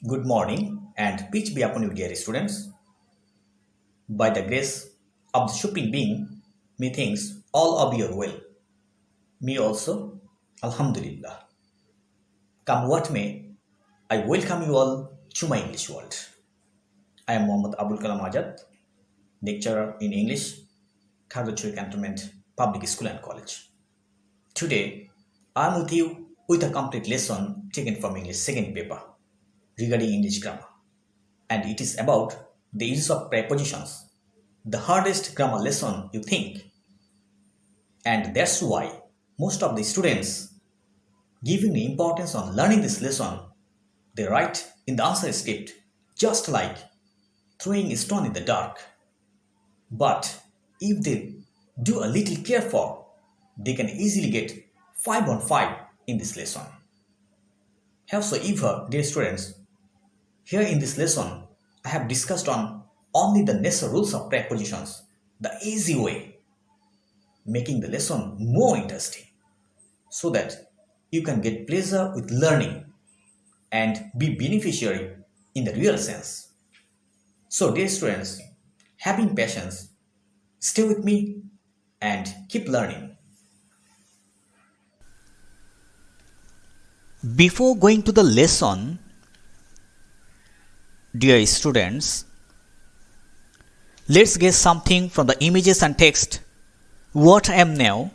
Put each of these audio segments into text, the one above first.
Good morning and peace be upon you, dear students. By the grace of the Supreme Being, methinks all of you are well. Me also, Alhamdulillah. Come what may, I welcome you all to my English world. I am Muhammad Abul Kalam Ajad, lecturer in English, Khargachuri Cantonment Public School and College. Today, I am with you with a complete lesson taken from English second paper regarding English grammar. And it is about the use of prepositions, the hardest grammar lesson you think. And that's why most of the students giving the importance on learning this lesson, they write in the answer script just like throwing a stone in the dark. But if they do a little careful, they can easily get 5 on 5 in this lesson. Howsoever, dear students, here in this lesson, I have discussed on only the necessary rules of prepositions, the easy way, making the lesson more interesting, so that you can get pleasure with learning and be beneficiary in the real sense. So, dear students, having patience, stay with me and keep learning. Before going to the lesson, dear students, let's get something from the images and text what I am now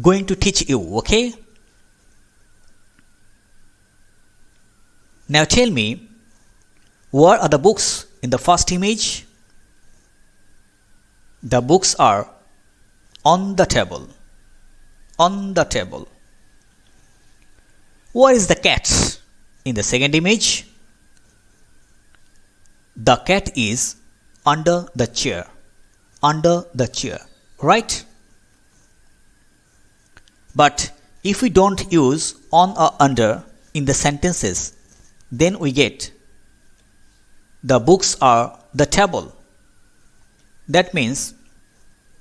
going to teach you, okay? Now tell me, what are the books in the first image? The books are on the table. On the table. What is the cat in the second image? The cat is under the chair. Under the chair. Right? But if we don't use on or under in the sentences, then we get the books are the table. That means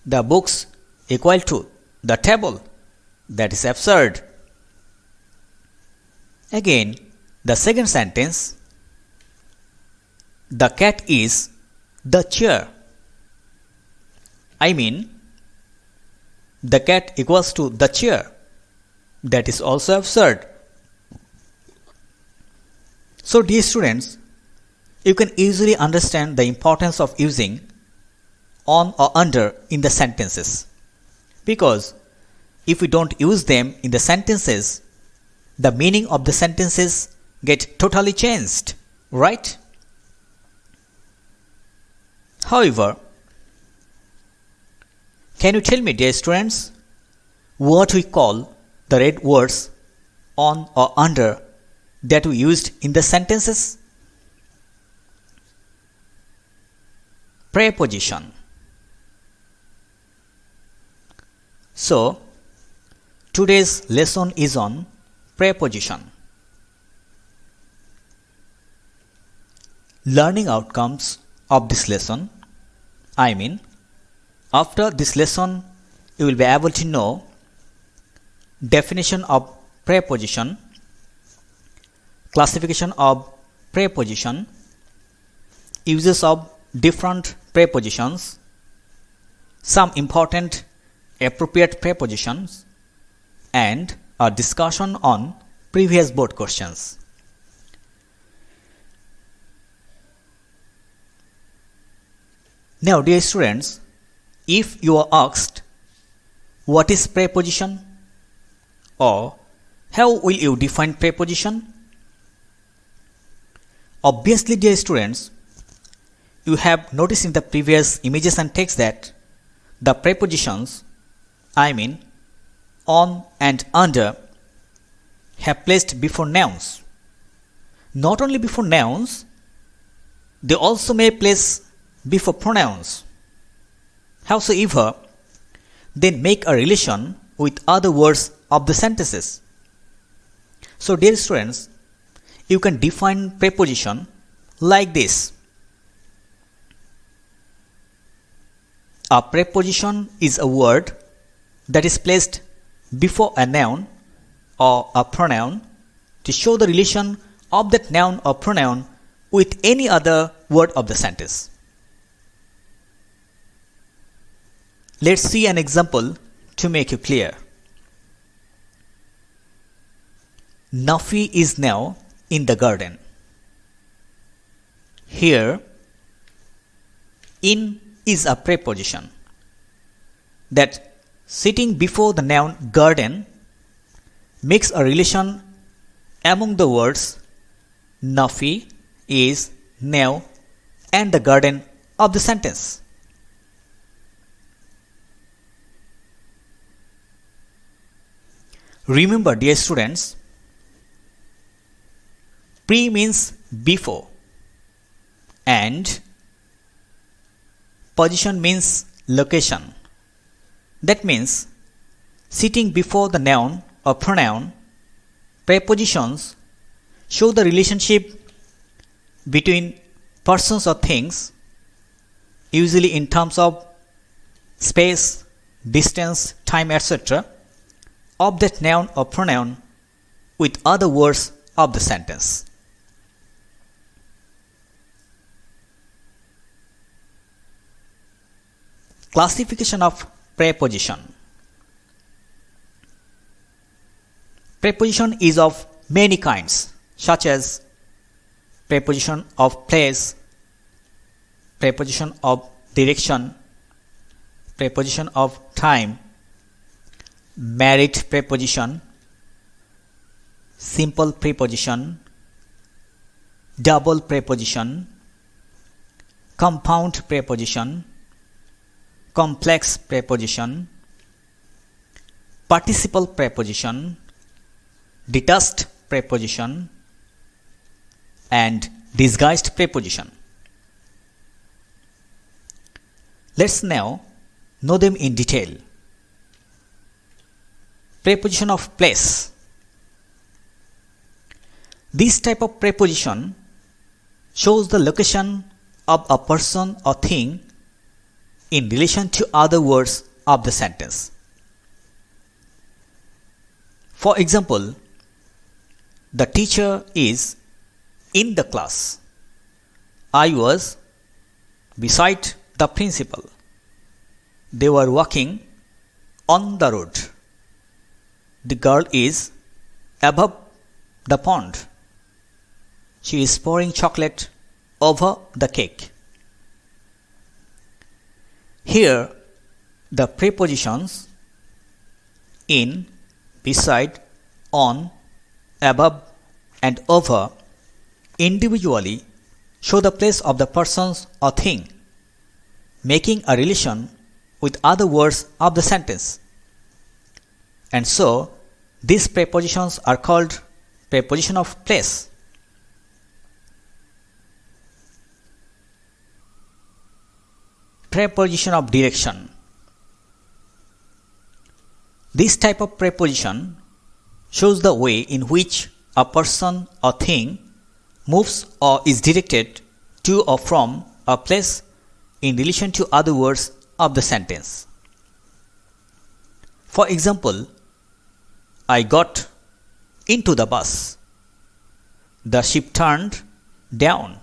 the books equal to the table. That is absurd. Again, the second sentence, the cat is the chair. I mean, the cat equals to the chair. That is also absurd. So, dear students, you can easily understand the importance of using on or under in the sentences. Because if we don't use them in the sentences, the meaning of the sentences get totally changed, right? However, can you tell me, dear students, what we call the red words on or under that we used in the sentences? Preposition. So, today's lesson is on preposition. Learning outcomes of this lesson, I mean, after this lesson, you will be able to know definition of preposition, classification of preposition, uses of different prepositions, some important appropriate prepositions, and a discussion on previous board questions. Now, dear students, if you are asked what is preposition or how will you define preposition, obviously, dear students, you have noticed in the previous images and text that the prepositions, I mean on and under, have placed before nouns. Not only before nouns, they also may place before pronouns. Howsoever, they make a relation with other words of the sentences. So, dear students, you can define preposition like this. A preposition is a word that is placed before a noun or a pronoun to show the relation of that noun or pronoun with any other word of the sentence. Let's see an example to make it clear. Nafi is now in the garden. Here, in is a preposition that, sitting before the noun garden, makes a relation among the words Nafi is now and the garden of the sentence. Remember, dear students, pre means before and position means location. That means, sitting before the noun or pronoun, prepositions show the relationship between persons or things, usually in terms of space, distance, time, etc., of that noun or pronoun with other words of the sentence. Classification of preposition. Preposition is of many kinds, such as preposition of place, preposition of direction, preposition of time, married preposition, simple preposition, double preposition, compound preposition, complex preposition, participle preposition, detached preposition, and disguised preposition. Let's now know them in detail. Preposition of place. This type of preposition shows the location of a person or thing in relation to other words of the sentence. For example, the teacher is in the class. I was beside the principal. They were walking on the road. The girl is above the pond. She is pouring chocolate over the cake. Here, the prepositions in, beside, on, above, and over individually show the place of the persons or thing, making a relation with other words of the sentence. And so, these prepositions are called preposition of place. Preposition of direction. This type of preposition shows the way in which a person or thing moves or is directed to or from a place in relation to other words of the sentence. For example, I got into the bus. The ship turned down.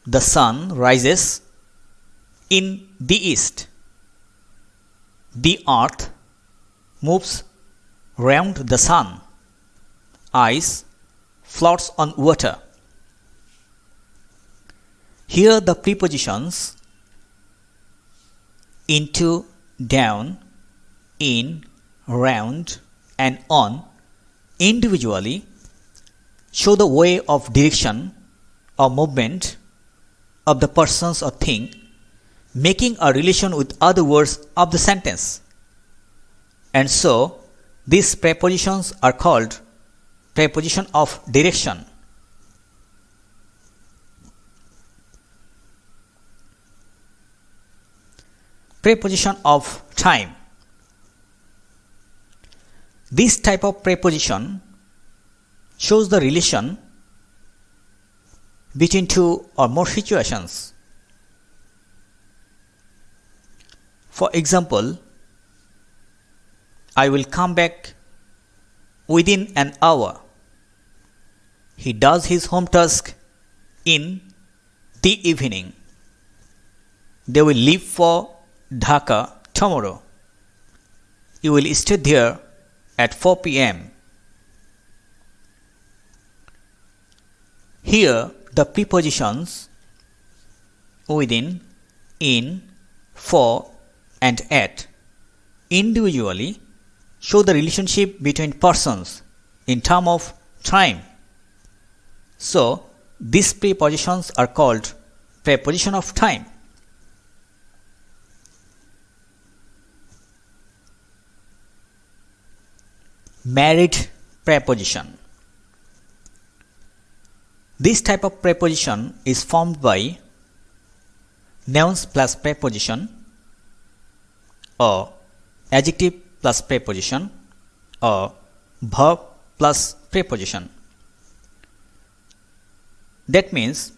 The sun rises in the east. The earth moves round the sun. Ice floats on water. Here the prepositions into, down, in, round, and on individually show the way of direction or movement of the persons or thing, making a relation with other words of the sentence. And so, these prepositions are called preposition of direction. Preposition of time. This type of preposition shows the relation between two or more situations. For example, I will come back within an hour. he does his home task in the evening. They will leave for Dhaka tomorrow. You will stay there at 4 p.m. Here the prepositions within, in, for and at individually show the relationship between persons in terms of time. So these prepositions are called preposition of time. Married preposition. This type of preposition is formed by nouns plus preposition, or adjective plus preposition, or verb plus preposition. That means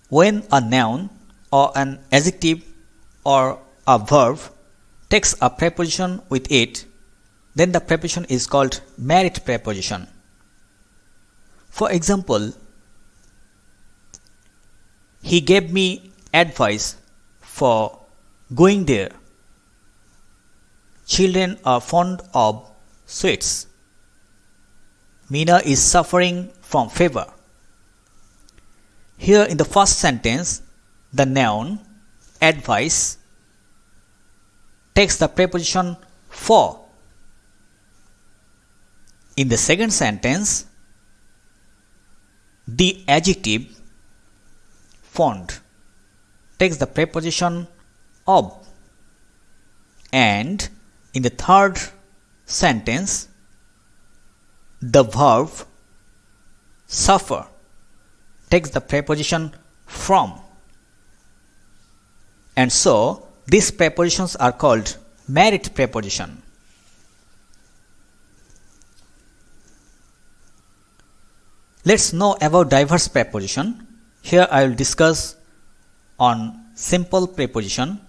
when a noun or an adjective or a verb takes a preposition with it, then the preposition is called married preposition. For example, he gave me advice for going there. Children are fond of sweets. Meena is suffering from fever. Here in the first sentence, the noun advice takes the preposition for. In the second sentence, the adjective fond takes the preposition of, and in the third sentence, the verb suffer takes the preposition from. And so these prepositions are called married preposition. Let's know about diverse preposition. Here I will discuss on simple preposition,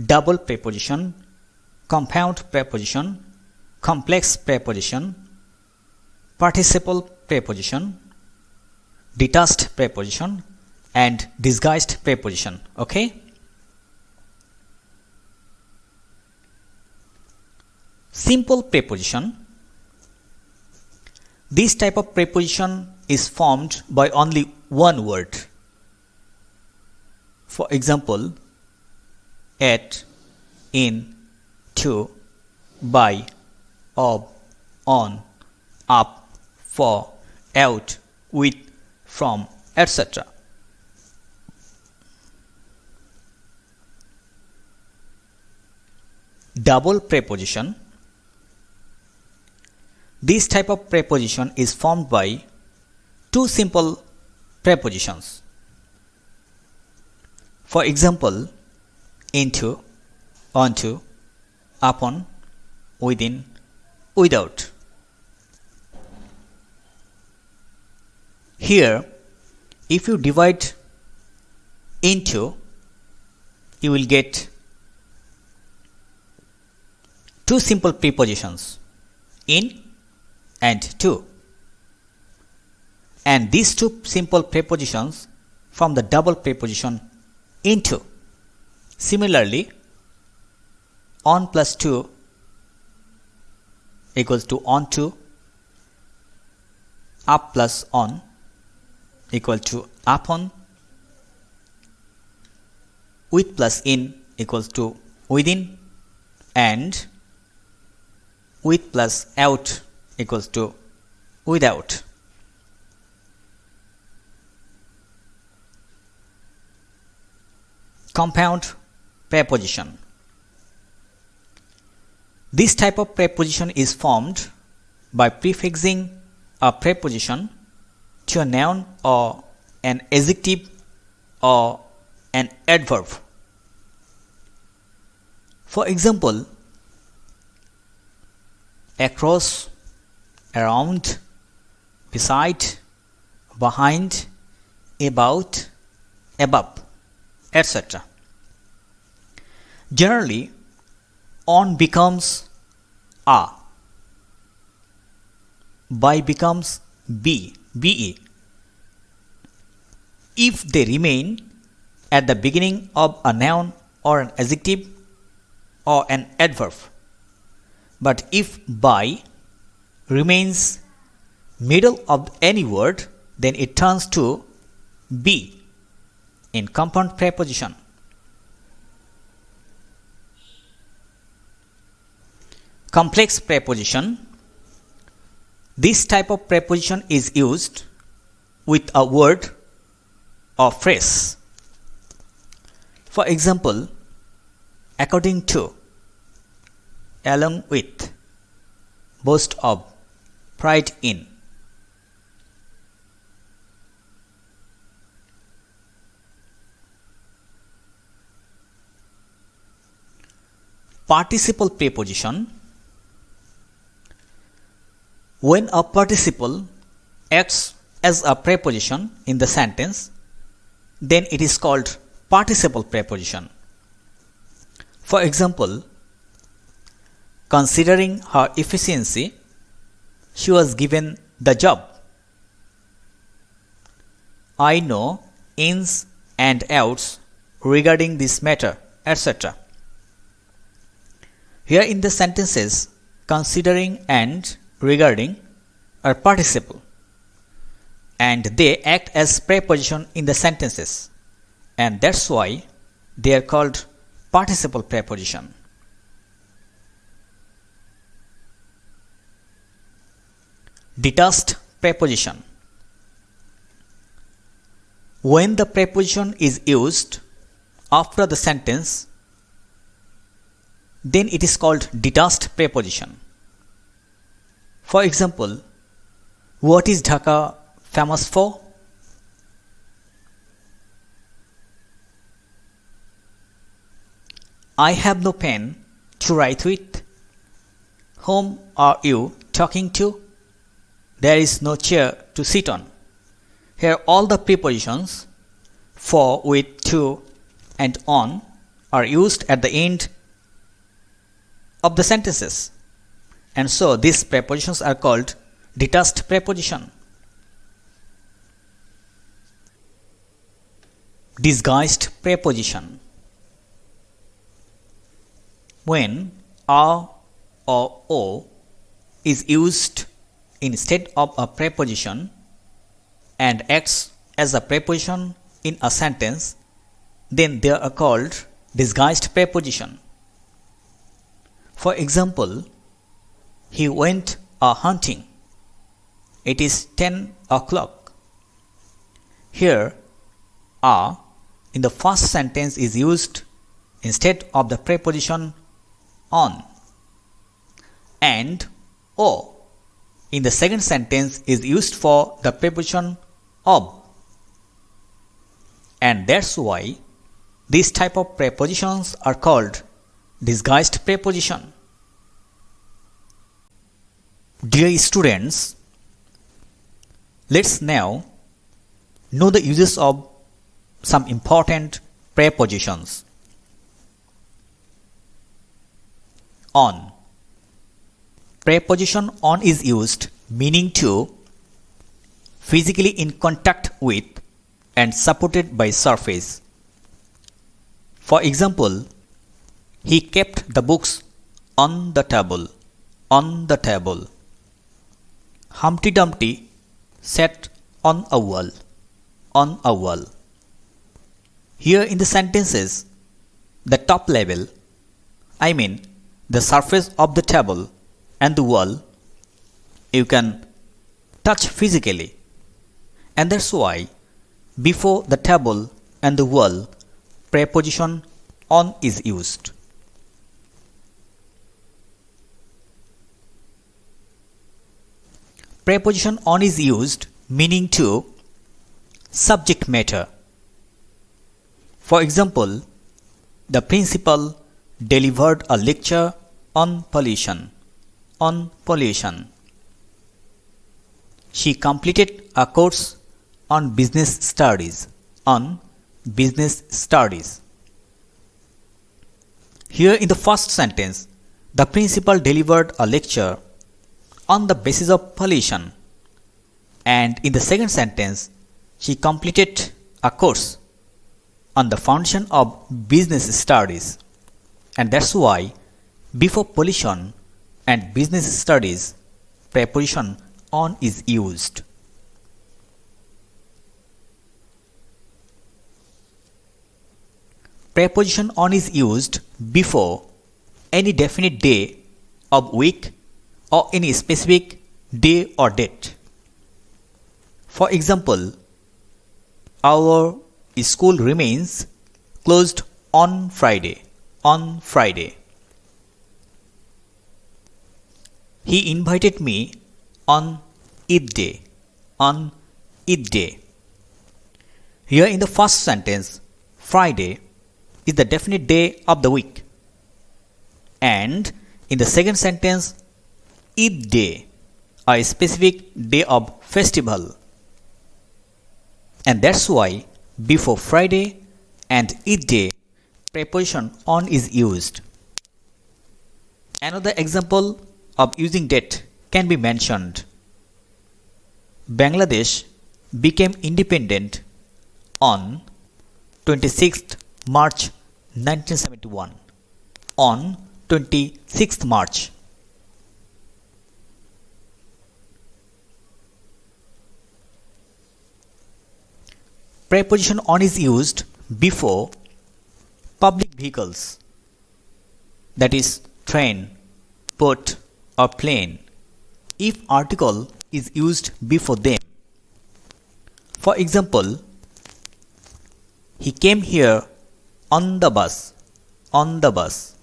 double preposition, compound preposition, complex preposition, participle preposition, detached preposition, and disguised preposition. Okay? Simple preposition. This type of preposition is formed by only one word. For example, at, in, to, by, of, on, up, for, out, with, from, etc. Double preposition. This type of preposition is formed by two simple prepositions. For example, into, onto, upon, within, without. Here, if you divide into, you will get two simple prepositions, in and to. And these two simple prepositions form the double preposition into. Similarly, on plus to equals to onto, up plus on equal to upon, with plus in equals to within, and with plus out equals to without. Compound preposition. This type of preposition is formed by prefixing a preposition to a noun or an adjective or an adverb. For example, across, around, beside, behind, about, above, etc. Generally, on becomes a, by becomes be, be if they remain at the beginning of a noun or an adjective or an adverb. But if by remains middle of any word, then it turns to be in compound preposition. Complex preposition. This type of preposition is used with a word or phrase. For example, according to, along with, boast of, pride in. Participle preposition. When a participle acts as a preposition in the sentence, then it is called participle preposition. For example, considering her efficiency, she was given the job. I know ins and outs regarding this matter, etc. Here in the sentences, considering and regarding are participle, and they act as preposition in the sentences, and that's why they are called participle preposition. Detached preposition. When the preposition is used after the sentence, then it is called detached preposition. For example, what is Dhaka famous for? I have no pen to write with. Whom are you talking to? There is no chair to sit on. Here all the prepositions for, with, to, and on are used at the end of the sentences. And so these prepositions are called detached preposition. Disguised preposition. When a or o is used instead of a preposition and acts as a preposition in a sentence, then they are called disguised preposition. For example, he went a-hunting. It is 10 o'clock. Here, a in the first sentence is used instead of the preposition on, and o in the second sentence is used for the preposition of. And that's why these type of prepositions are called disguised preposition. Dear students, let's now know the uses of some important prepositions. On. Preposition on is used meaning to physically in contact with and supported by surface. For example, he kept the books on the table. On the table. Humpty Dumpty sat on a wall. On a wall. Here in the sentences, the top level, I mean the surface of the table and the wall, you can touch physically, and that's why before the table and the wall, preposition on is used. Preposition on is used meaning to subject matter. For example, the principal delivered a lecture on pollution. On pollution. She completed a course on business studies. On business studies. Here in the first sentence, the principal delivered a lecture on the basis of pollution, And in the second sentence, she completed a course on the foundation of business studies. And that's why before position and business studies, preposition on is used. Preposition on is used before any definite day of week or any specific day or date. For example, our school remains closed on Friday. On Friday. He invited me on Eid day. On Eid day. Here in the first sentence, Friday is the definite day of the week. And in the second sentence, Eid day, a specific day of festival. And that's why before Friday and Eid day, preposition on is used. Another example of using date can be mentioned. Bangladesh became independent on 26th March 1971. On 26th March. Preposition on is used before public vehicles, that is train, boat or plane, if article is used before them. For example, he came here on the bus. On the bus.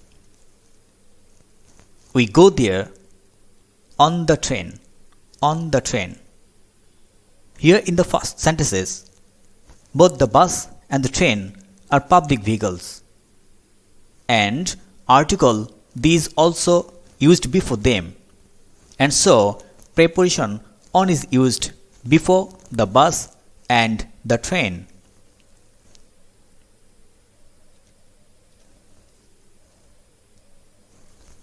We go there on the train. On the train. Here in the first sentences, both the bus and the train are public vehicles. And article these also used before them. And so preposition on is used before the bus and the train.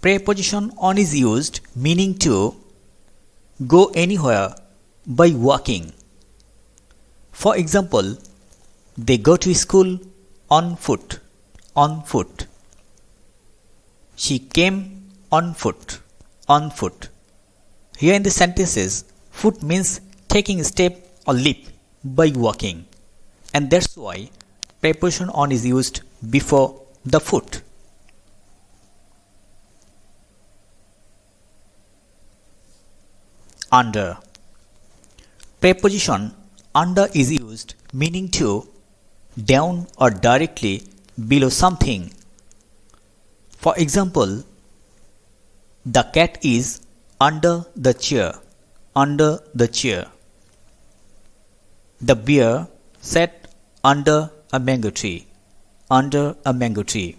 Preposition on is used meaning to go anywhere by walking. For example, they go to school on foot. On foot. She came on foot. On foot. Here in the sentences, foot means taking a step or leap by walking. And that's why preposition on is used before the foot. Under. Preposition under is used meaning to down or directly below something. For example, the cat is under the chair. Under the chair. The bear sat under a mango tree. Under a mango tree.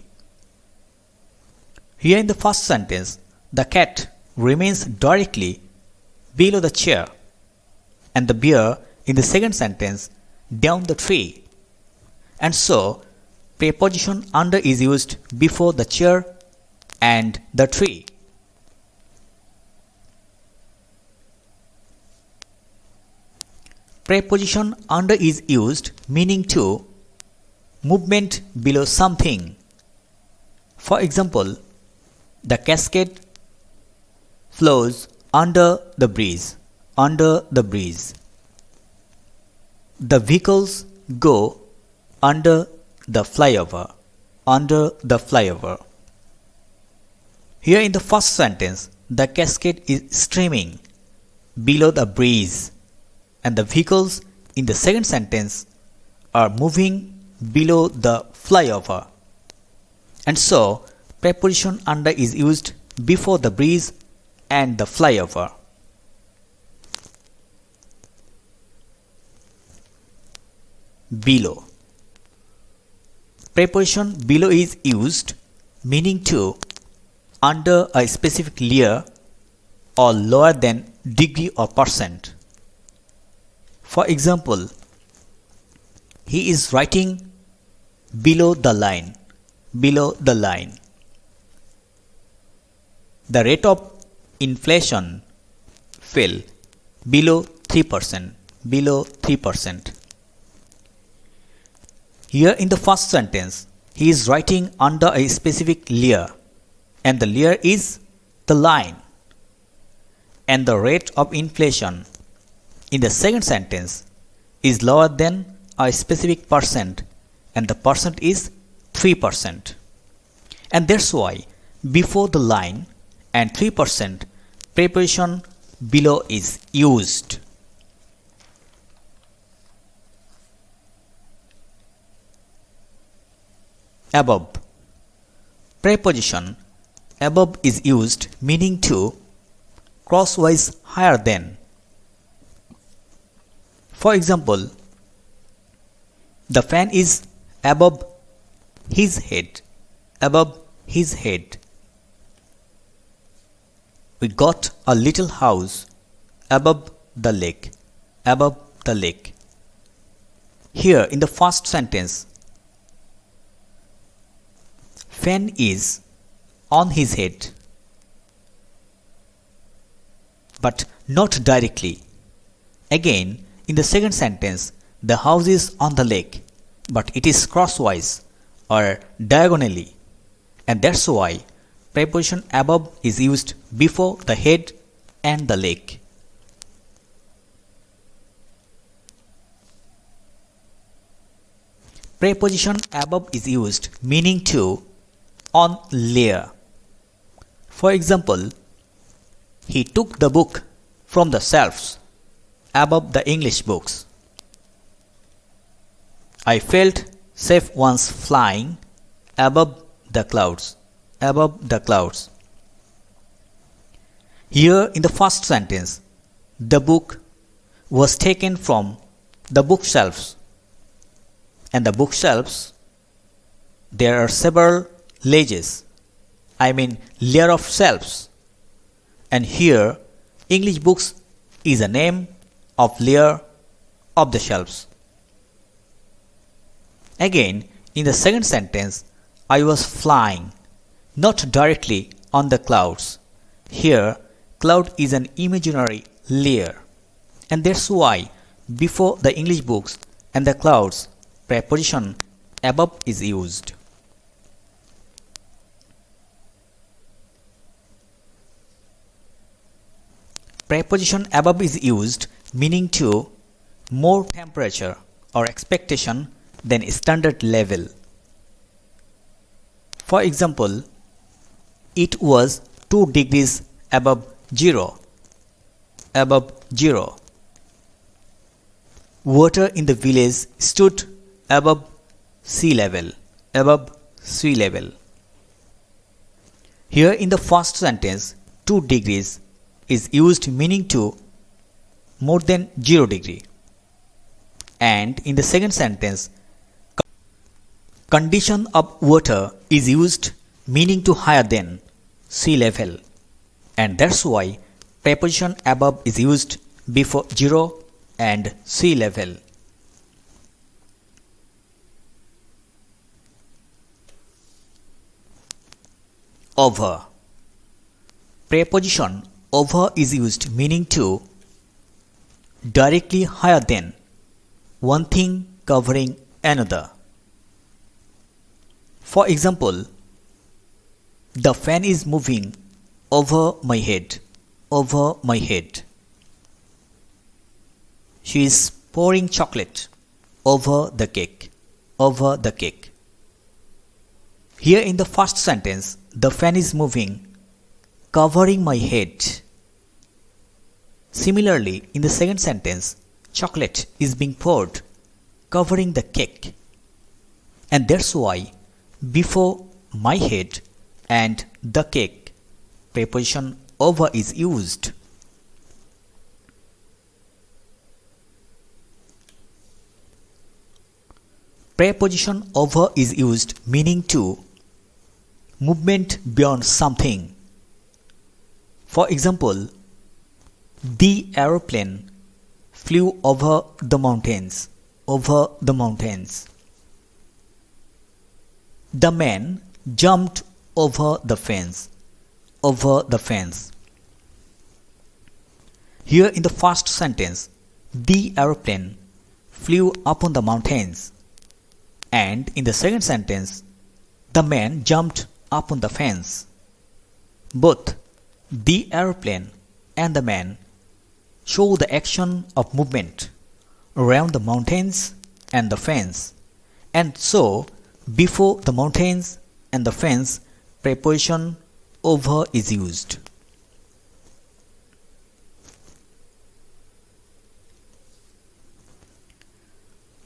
Here in the first sentence, the cat remains directly below the chair, and the bear in the second sentence down the tree. And so, preposition under is used before the chair and the tree. Preposition under is used meaning to movement below something. For example, the cascade flows under the bridge. Under the bridge. The vehicles go under the flyover. Under the flyover. Here in the first sentence, the cascade is streaming below the bridge, and the vehicles in the second sentence are moving below the flyover. And so, preposition under is used before the bridge and the flyover. Below. Preposition below is used meaning to under a specific layer or lower than degree or percent. For example, he is writing below the line. Below the line. The rate of inflation fell below 3%. below 3%. Here in the first sentence, he is writing under a specific layer, and the layer is the line and the rate of inflation in the second sentence is lower than a specific percent, and the percent is 3%. And that's why before the line and 3% preposition below is used. Above. Preposition above is used meaning to crosswise higher than. For example, the fan is above his head. Above his head. We got a little house above the lake. Above the lake. Here in the first sentence, fan is on his head, but not directly. Again, in the second sentence, the house is on the lake, but it is crosswise or diagonally, and that's why preposition above is used before the head and the lake. Preposition above is used meaning to on layer. For example, he took the book from the shelves above the English books. I felt safe once flying above the clouds. Above the clouds. Here in the first sentence, the book was taken from the bookshelves, and the bookshelves, there are several ledges, layer of shelves, and here English books is a name of layer of the shelves. Again, in the second sentence, I was flying, not directly on the clouds. Here, cloud is an imaginary layer, and that's why before the English books and the clouds, preposition above is used. Preposition above is used meaning to more temperature or expectation than standard level. For example, it was 2 degrees above zero. Above zero. Water in the village stood above sea level. Above sea level. Here in the first sentence, 2 degrees is used meaning to more than 0 degree. And in the second sentence, condition of water is used meaning to higher than sea level, and that's why preposition above is used before 0 and sea level. Over. Preposition over is used meaning to directly higher than, one thing covering another. For example, the fan is moving over my head. Over my head. She is pouring chocolate over the cake. Over the cake. Here in the first sentence, the fan is moving, covering my head. Similarly, in the second sentence, chocolate is being poured, covering the cake. And that's why before my head and the cake, preposition over is used. Preposition over is used meaning to movement beyond something. For example, the aeroplane flew over the mountains. Over the mountains. The man jumped over the fence. Over the fence. Here in the first sentence, The aeroplane flew upon the mountains. And in the second sentence, the man jumped upon the fence. Both the aeroplane and the man show the action of movement around the mountains and the fence. And so, before the mountains and the fence, preposition over is used.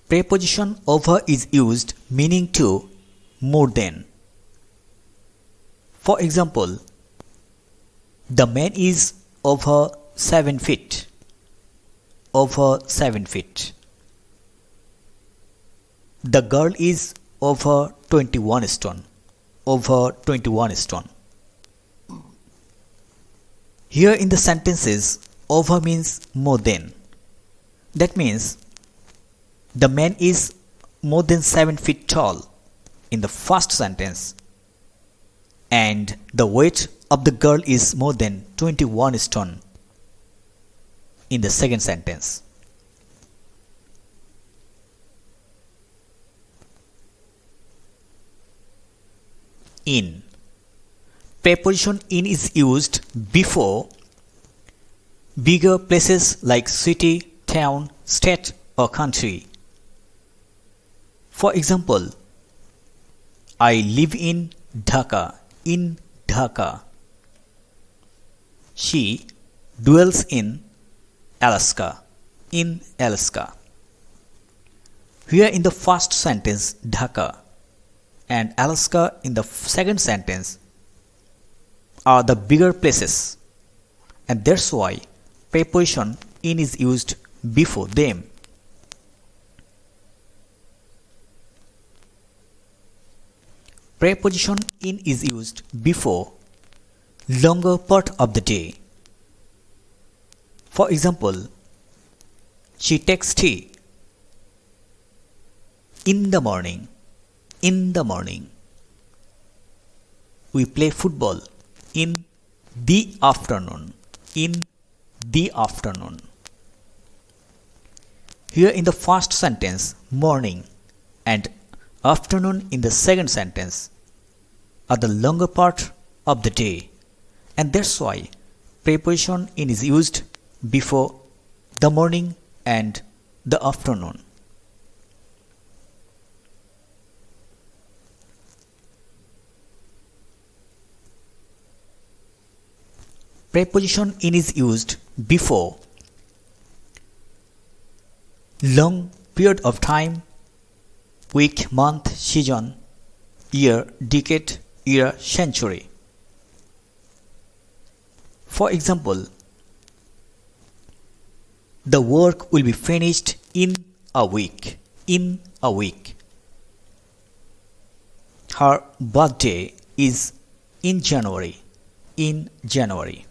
Preposition over is used meaning to more than. For example, the man is over 7 feet. Over 7 feet. The girl is over 21 stone. Over 21 stone. Here in the sentences, over means more than. That means the man is more than 7 feet tall in the first sentence, and the weight of the girl is more than 21 stone in the second sentence. In. Preposition in is used before bigger places like city, town, state or country. For example, I live in Dhaka. In Dhaka. She dwells in Alaska. In Alaska. Here in the first sentence, Dhaka and Alaska in the second sentence are the bigger places, and that's why preposition in is used before them. Preposition in is used before longer part of the day. For example, she takes tea in the morning. In the morning. We play football in the afternoon. In the afternoon. Here in the first sentence, morning and afternoon in the second sentence are the longer part of the day, and that's why preposition in is used before the morning and the afternoon. Preposition in is used before long period of time, week, month, season, year, decade, era, century. For example, the work will be finished in a week. In a week. Her birthday is in January. In January.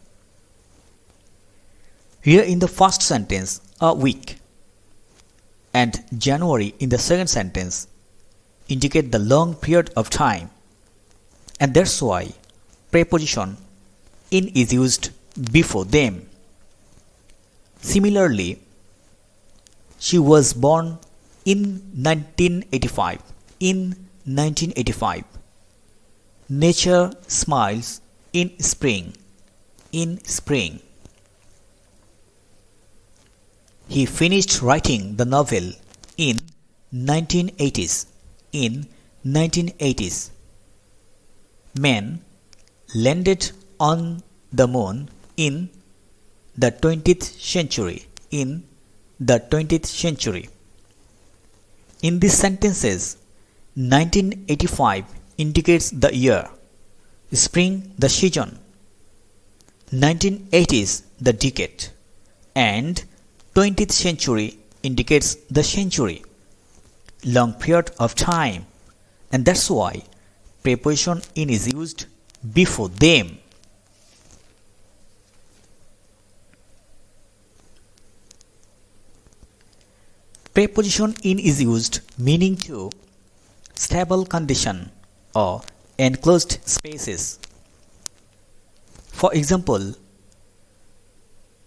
Here in the first sentence, a week and January in the second sentence indicate the long period of time, and that's why preposition in is used before them. Similarly, she was born in 1985. In 1985. Nature smiles in spring. In spring. He finished writing the novel in 1980s. In 1980s. Man landed on the moon in the 20th century. In the 20th century. In these sentences, 1985 indicates the year, spring the season, 1980s the decade, and 20th century indicates the century, long period of time, and that's why preposition in is used before them. Preposition in is used meaning to stable condition or enclosed spaces. For example,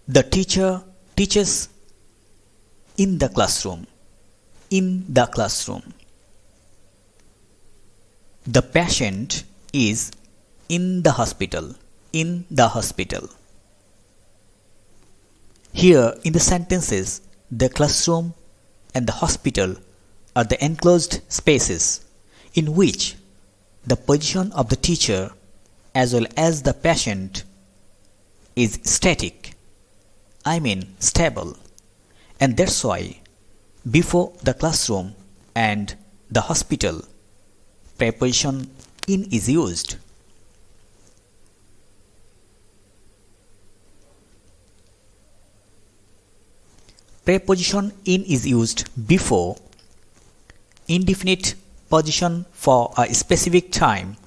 the teacher teaches in the classroom, in the classroom. The patient is in the hospital, in the hospital. Here in the sentences, the classroom and the hospital are the enclosed spaces in which the position of the teacher as well as the patient is static, I mean stable, and that's why before the classroom and the hospital, preposition in is used. Preposition in is used before indefinite position for a specific time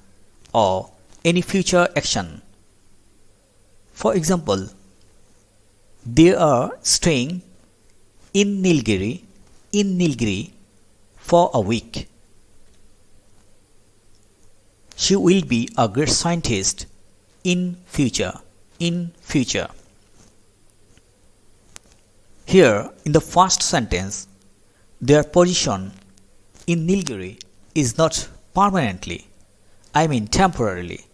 or any future action. For example, they are staying in Nilgiri for a week. She will be a great scientist in future, in future. Here in the first sentence, their position in Nilgiri is not permanently, I mean temporarily,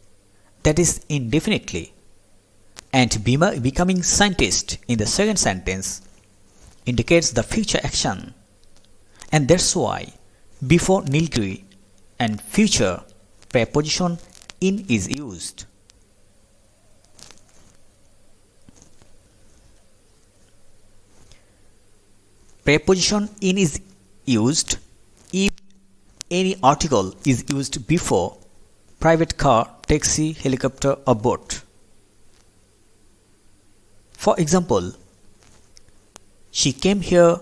that is indefinitely. And becoming scientist in the second sentence indicates the future action, and that's why before Nilgiri and future, preposition in is used. Preposition in is used if any article is used before private car, taxi, helicopter or boat. For example, she came here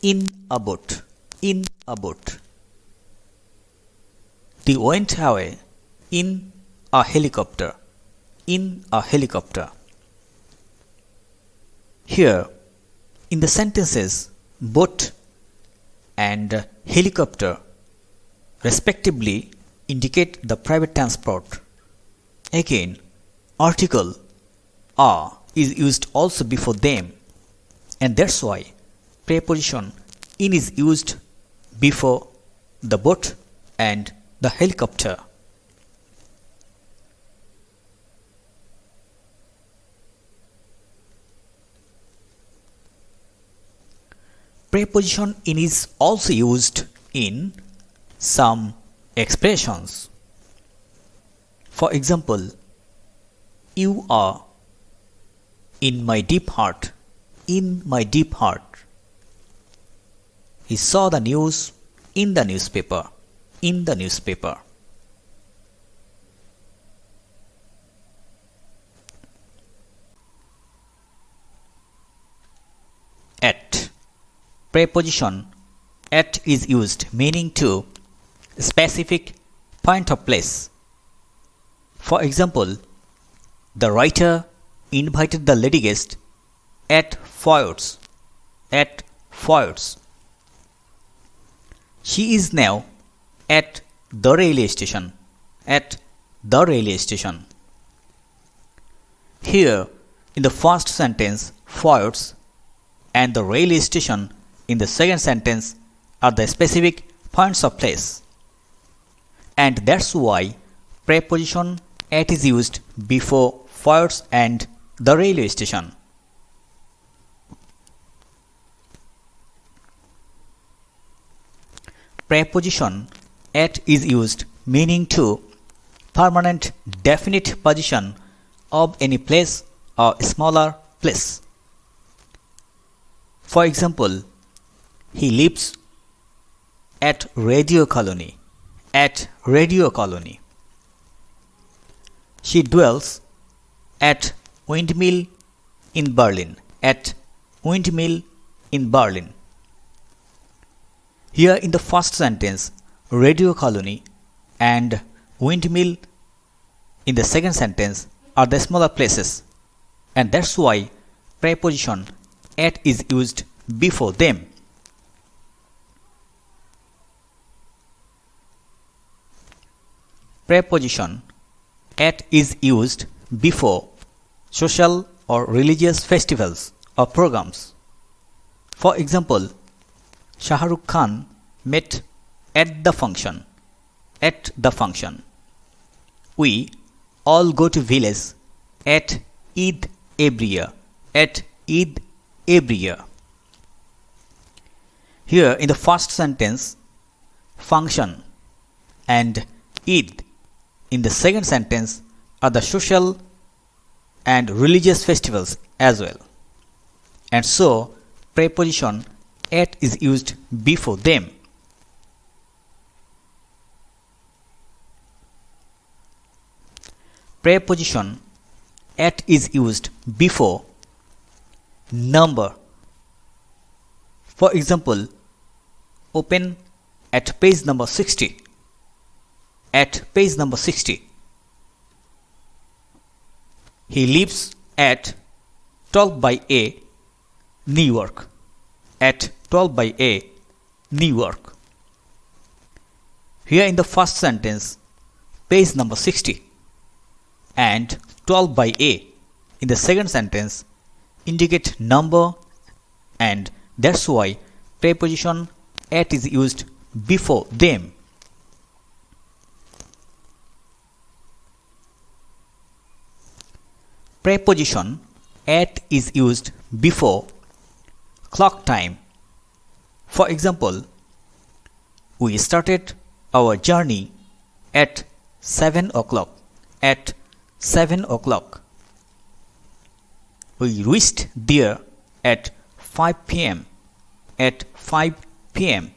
in a boat, in a boat. They went away in a helicopter, in a helicopter. Here, in the sentences, boat and helicopter respectively indicate the private transport. Again, article a is used also before them, and that's why preposition in is used before the boat and the helicopter. Preposition in is also used in some expressions. For example, you are in my deep heart, in my deep heart. He saw the news in the newspaper, in the newspaper. At. Preposition at is used meaning to specific point of place. For example, the writer invited the lady guest at Ford's, at Ford's. She is now at the railway station, at the railway station. Here in the first sentence, Ford's and the railway station in the second sentence are the specific points of place, and that's why preposition at is used before Ford's and the railway station. Preposition at is used meaning to permanent definite position of any place or smaller place. For example, he lives at Radio Colony, at Radio Colony. She dwells at Windmill in Berlin, at Windmill in Berlin. Here in the first sentence, Radio Colony and Windmill in the second sentence are the smaller places, and that's why preposition at is used before them. Preposition at is used before social or religious festivals or programs. For example, Shah Rukh Khan met at the function. At the function. We all go to village at Eid every year. At Eid every year. Here in the first sentence, function and Eid in the second sentence are the social and religious festivals as well. And so, preposition at is used before them. Preposition at is used before number. For example, open at page number 60. At page number 60. He lives at 12 by A, New York. At 12 by A, New York. Here in the first sentence, page number 60 and 12 by A in the second sentence indicate number, and that's why preposition at is used before them. Preposition at is used before clock time. For example, we started our journey at 7 o'clock. At 7 o'clock. We reached there at 5 p.m. At 5 p.m.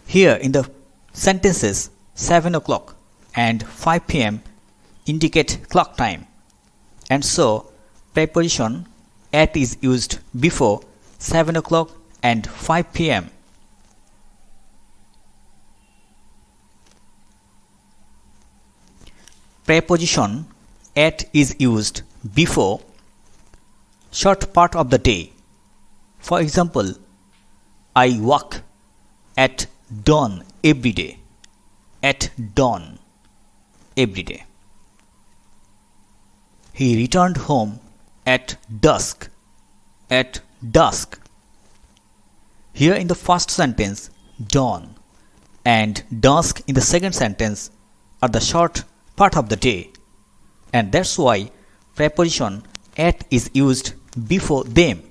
Here in the sentences 7 o'clock and 5 p.m. indicate clock time, and so preposition at is used before 7 o'clock and 5 p.m. Preposition at is used before short part of the day. For example, I walk at dawn every day. At dawn every day. He returned home at dusk. At dusk. Here in the first sentence, dawn and dusk in the second sentence are the short part of the day, and that's why preposition at is used before them.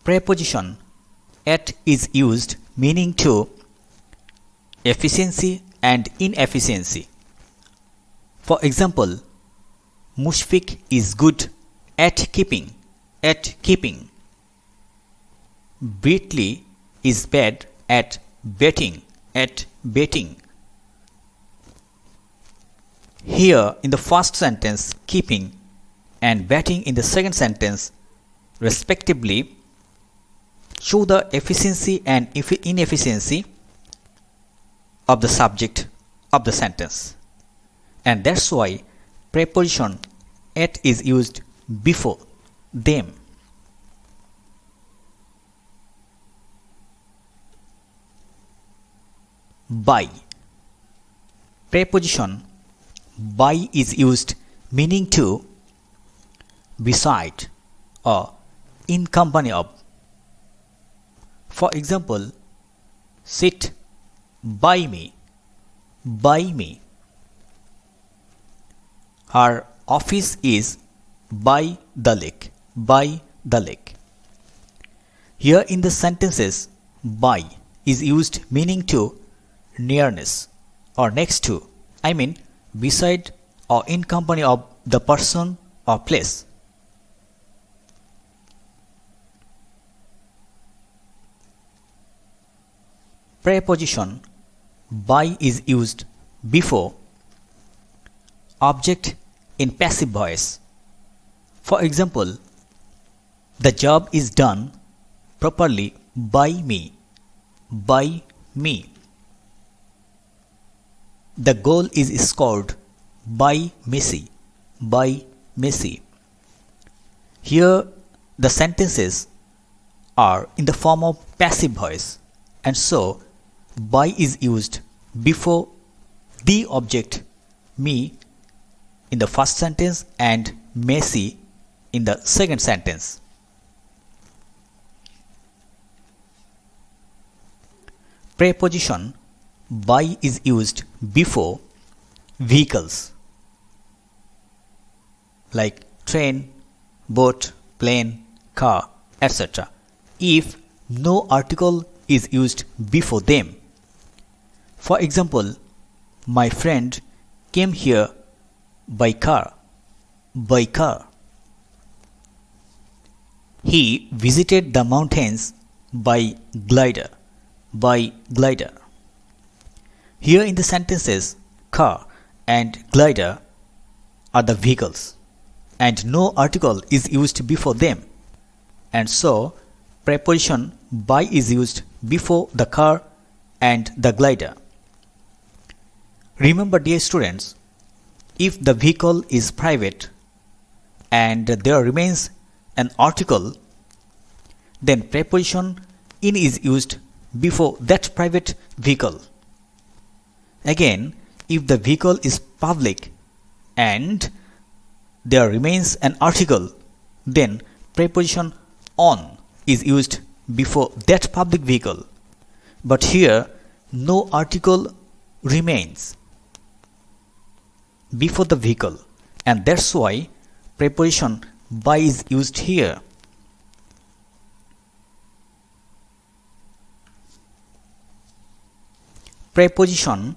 Preposition at is used meaning to efficiency and inefficiency. For example, Mushfiq is good at keeping. At keeping. Britley is bad at betting. At betting. Here in the first sentence, keeping and betting in the second sentence, respectively, show the efficiency and inefficiency of the subject of the sentence, and that's why preposition at is used before them. By. Preposition by is used meaning to beside or in company of. For example, sit by me. By me. Her office is by the lake. By the lake. Here in the sentences, by is used meaning to nearness or next to, I mean beside or in company of the person or place. Preposition by is used before object in passive voice. For example, the job is done properly by me. By me. The goal is scored by Messi. By Messi. Here the sentences are in the form of passive voice, and so by is used before the object me in the first sentence and messy in the second sentence. Preposition by is used before vehicles like train, boat, plane, car, etc. if no article is used before them. For example, my friend came here by car. By car. He visited the mountains by glider. By glider. Here in the sentences, car and glider are the vehicles, and no article is used before them, and so preposition by is used before the car and the glider. Remember, dear students, if the vehicle is private and there remains an article, then preposition in is used before that private vehicle. Again, if the vehicle is public and there remains an article, then preposition on is used before that public vehicle. But here no article remains before the vehicle, and that's why preposition by is used here. Preposition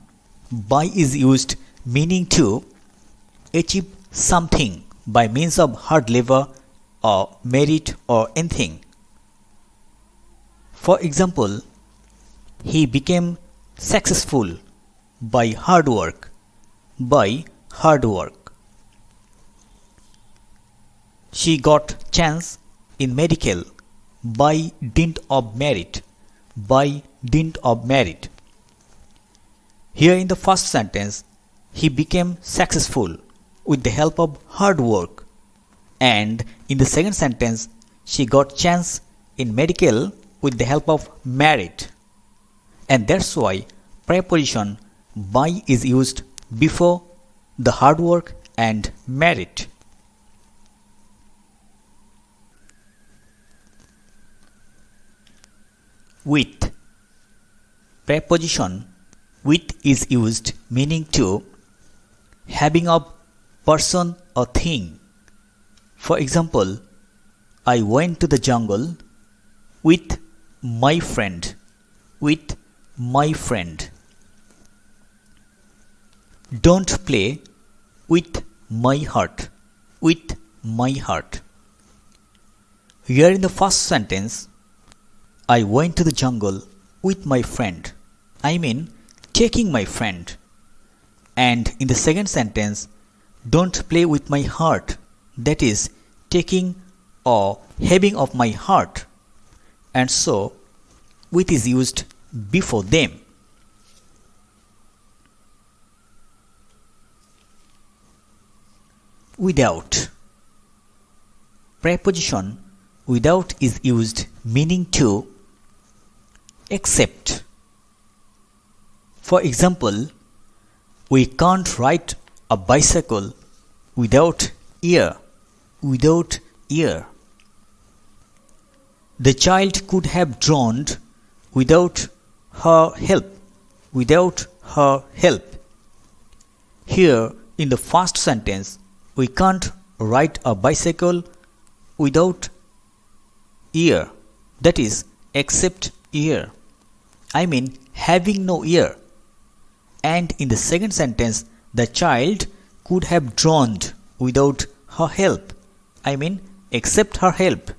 by is used meaning to achieve something by means of hard labor or merit or anything. For example, he became successful by hard work. By hard work. She got chance in medical by dint of merit. By dint of merit. Here in the first sentence, he became successful with the help of hard work, and in the second sentence, she got chance in medical with the help of merit, and that's why preposition by is used before the hard work and merit. With. Preposition with is used meaning to having a person or thing. For example, I went to the jungle with my friend. With my friend. Don't play with my heart. With my heart. Here in the first sentence, I went to the jungle with my friend. I mean, taking my friend. And in the second sentence, don't play with my heart. That is, taking or having of my heart. And so, with is used before them. Without. Preposition without is used meaning to except. For example, we can't ride a bicycle without ear. Without ear. The child could have drowned without her help. Without her help. Here in the first sentence, we can't ride a bicycle without ear. That is, except ear. I mean, having no ear. And in the second sentence, the child could have drowned without her help. I mean, except her help.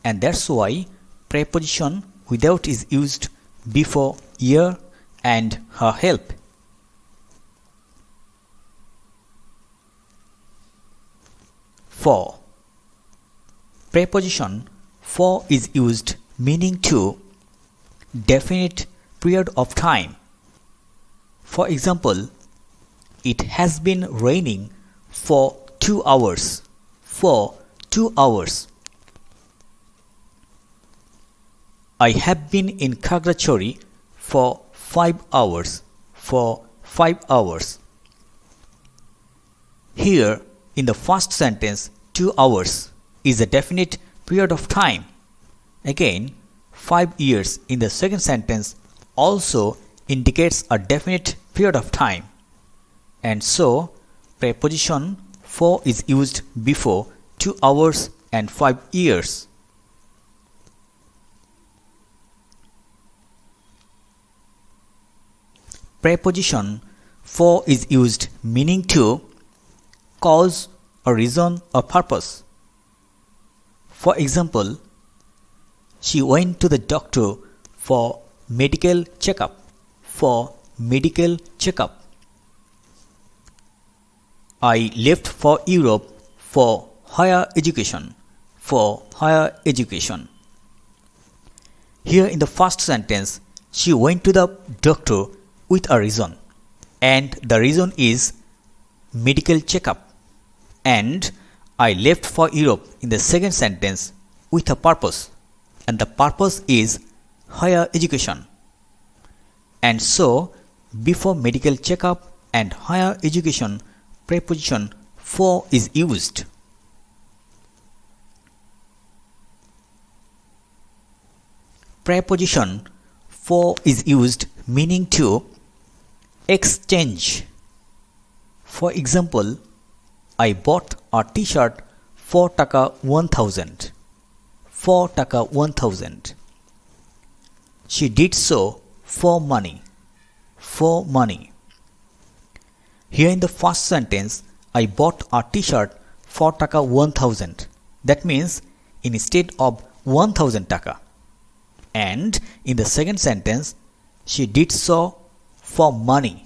And that's why preposition without is used before ear and her help. For. Preposition for is used meaning to definite period of time. For example, it has been raining for 2 hours. For 2 hours. I have been in Kagachori for 5 hours. For 5 hours. Here in the first sentence 2 hours is a definite period of time. Again 5 years in the second sentence also indicates a definite period of time. And so preposition for is used before 2 hours and 5 years. Preposition for is used meaning to cause or reason or purpose. For example, she went to the doctor for medical checkup. For medical checkup. I left for Europe for higher education. For higher education. Here in the first sentence, she went to the doctor with a reason, and the reason is medical checkup. And I left for Europe in the second sentence with a purpose, and the purpose is higher education. And so before medical checkup and higher education, preposition for is used. Preposition for is used meaning to exchange. For example, I bought a t-shirt for taka 1000. For taka 1000. She did so for money. For money. Here in the first sentence, I bought a t-shirt for taka 1000. That means instead of 1000 taka. And in the second sentence, she did so for money.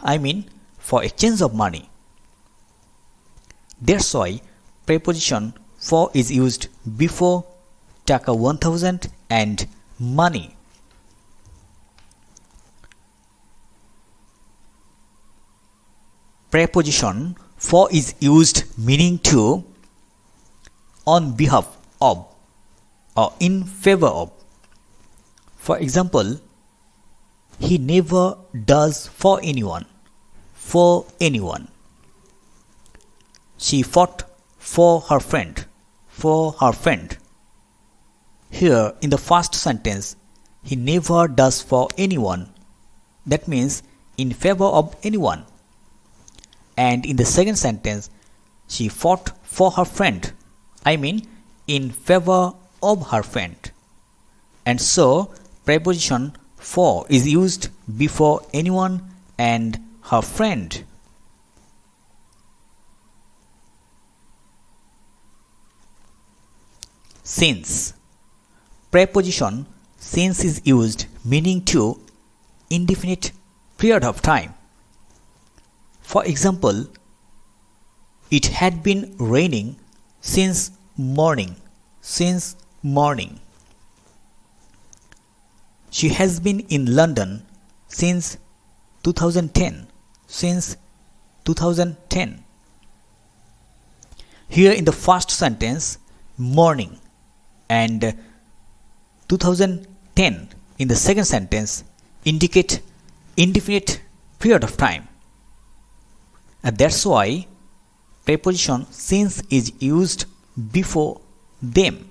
I mean for exchange of money. That's why preposition for is used before taka 1000 and money. Preposition for is used meaning to on behalf of or in favor of. For example, he never does for anyone. For anyone. She fought for her friend. For her friend. Here in the first sentence, he never does for anyone. That means in favor of anyone. And in the second sentence, she fought for her friend. I mean in favor of her friend. And so preposition for is used before anyone and her friend. Since. Preposition since is used meaning to indefinite period of time. For example, it had been raining since morning. Since morning. She has been in London since 2010. Since 2010. Here in the first sentence, morning and 2010 in the second sentence indicate indefinite period of time. And that's why preposition since is used before them.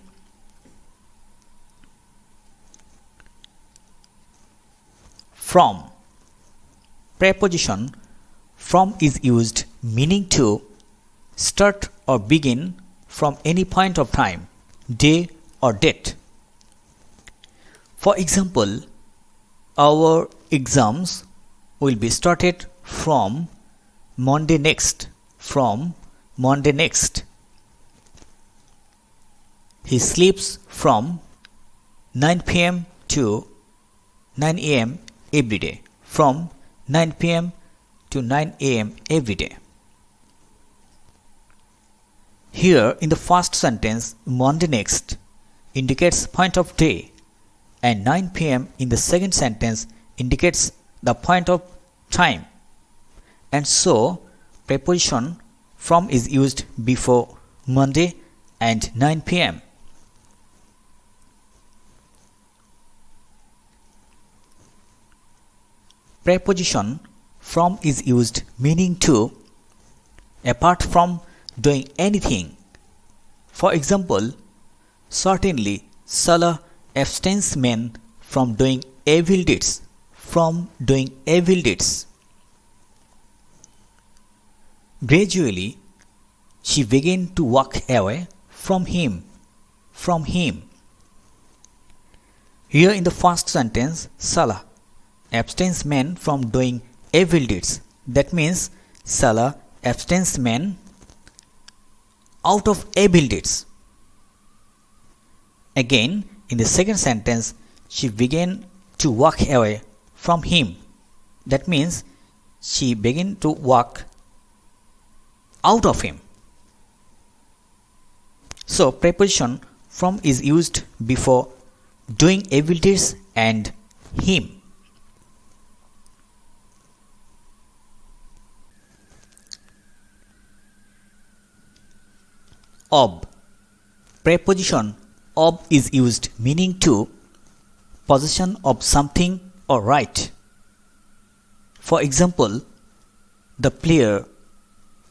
From. Preposition from is used meaning to start or begin from any point of time, day or date. For example, our exams will be started from Monday next. From Monday next. He sleeps from 9 p.m. to 9 a.m. every day. From 9 p.m. to 9 a.m. every day. Here in the first sentence, Monday next indicates point of day, and 9 p.m. in the second sentence indicates the point of time. And so preposition from is used before Monday and 9 p.m. Preposition from is used meaning to apart from doing anything. For example, certainly Salah abstains men from doing evil deeds. Gradually, she began to walk away from him. Here in the first sentence, Salah abstains men from doing evil deeds. That means Salah abstains men out of evil deeds. Again, in the second sentence, she began to walk away from him. That means she began to walk out of him. So, preposition from is used before doing evil deeds and him. Of. Preposition of is used meaning to possession of something or right. For example, the player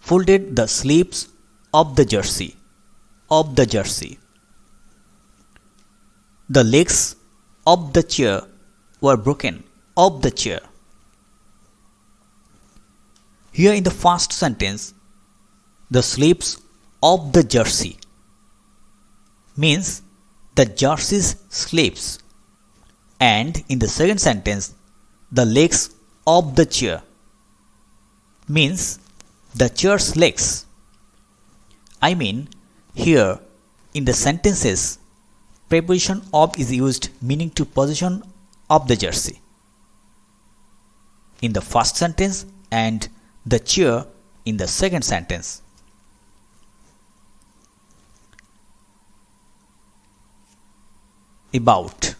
folded the sleeves of the jersey. The legs of the chair were broken. Here in the first sentence, the sleeves of the jersey means the jersey's sleeves, and in the second sentence, the legs of the chair means the chair's legs. I mean, here in the sentences, preposition of is used meaning to possession of the jersey in the first sentence and the chair in the second sentence. About.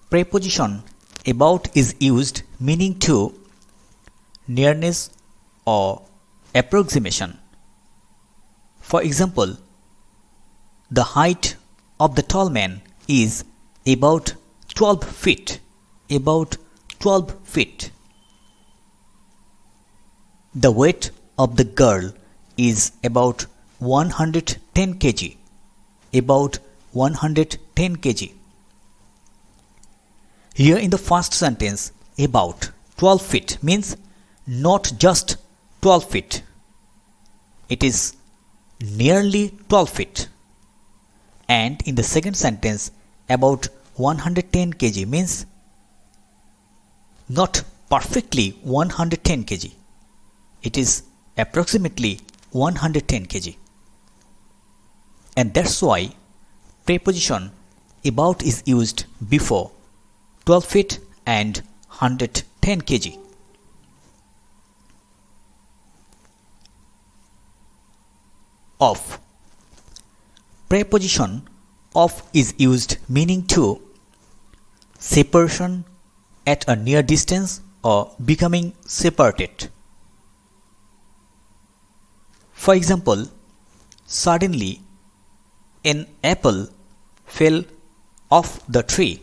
Preposition about is used meaning to nearness or approximation. For example, the height of the tall man is about 12 feet. The weight of the girl is about 110 kg. 110 kg. Here in the first sentence, about 12 feet means not just 12 feet. It is nearly 12 feet. And in the second sentence, about 110 kg means not perfectly 110 kg. It is approximately 110 kg. And that's why preposition about is used before 12 feet and 110 kg. Of. Preposition of is used meaning to separation at a near distance or becoming separated. For example, suddenly an apple fell off the tree.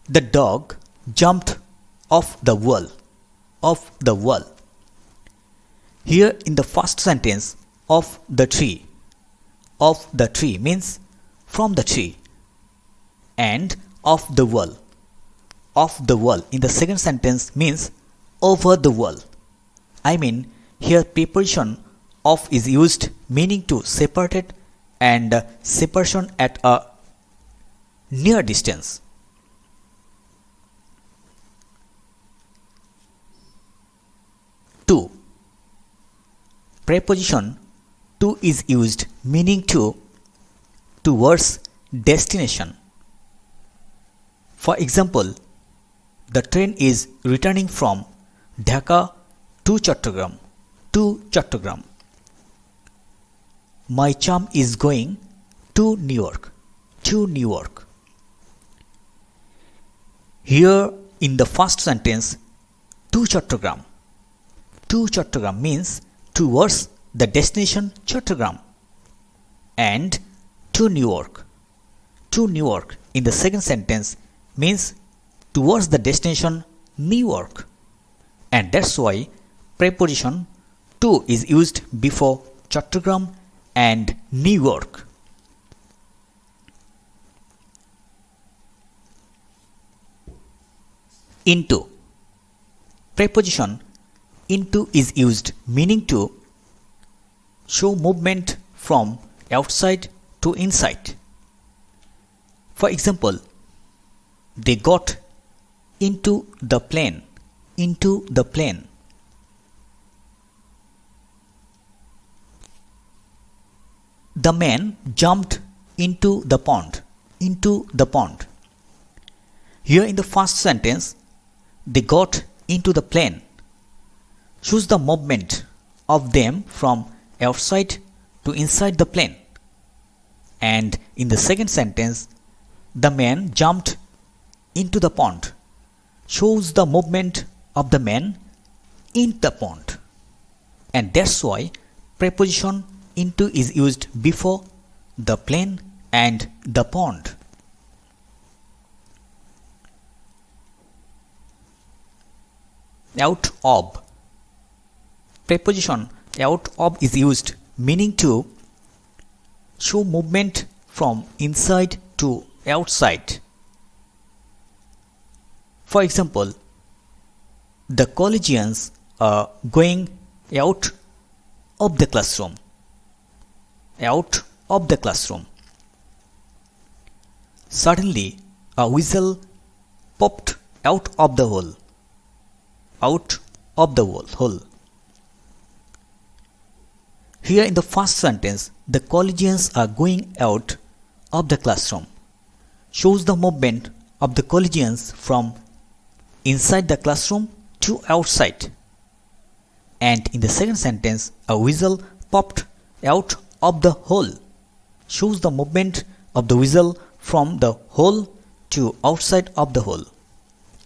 The dog jumped off the wall. Here in the first sentence, of the tree means from the tree, and of the wall in the second sentence means over the wall. I mean, here preposition of is used meaning to separated and separation at a near distance. To. Preposition to is used meaning to towards destination. For example, the train is returning from Dhaka to Chattogram. My chum is going to New York. Here in the first sentence, to Chattogram means towards the destination Chattogram, and to New York in the second sentence means towards the destination New York. and that's why preposition to is used before Chattogram and New York. Into. Preposition into is used meaning to show movement from outside to inside. For example, they got into the plane, into the plane. The man jumped into the pond, into the pond. Here in the first sentence, they got into the plane shows the movement of them from outside to inside the plane. And in the second sentence, the man jumped into the pond shows the movement of the man in the pond. And that's why preposition into is used before the plane and the pond. Out of. Preposition out of is used meaning to show movement from inside to outside. For example, the collegians are going out of the classroom. Out of the classroom. Suddenly, a whistle popped out of the hole. Out of the hole. Here in the first sentence, the collegians are going out of the classroom shows the movement of the collegians from inside the classroom to outside. And in the second sentence, a whistle popped out of the hole shows the movement of the whistle from the hole to outside of the hole.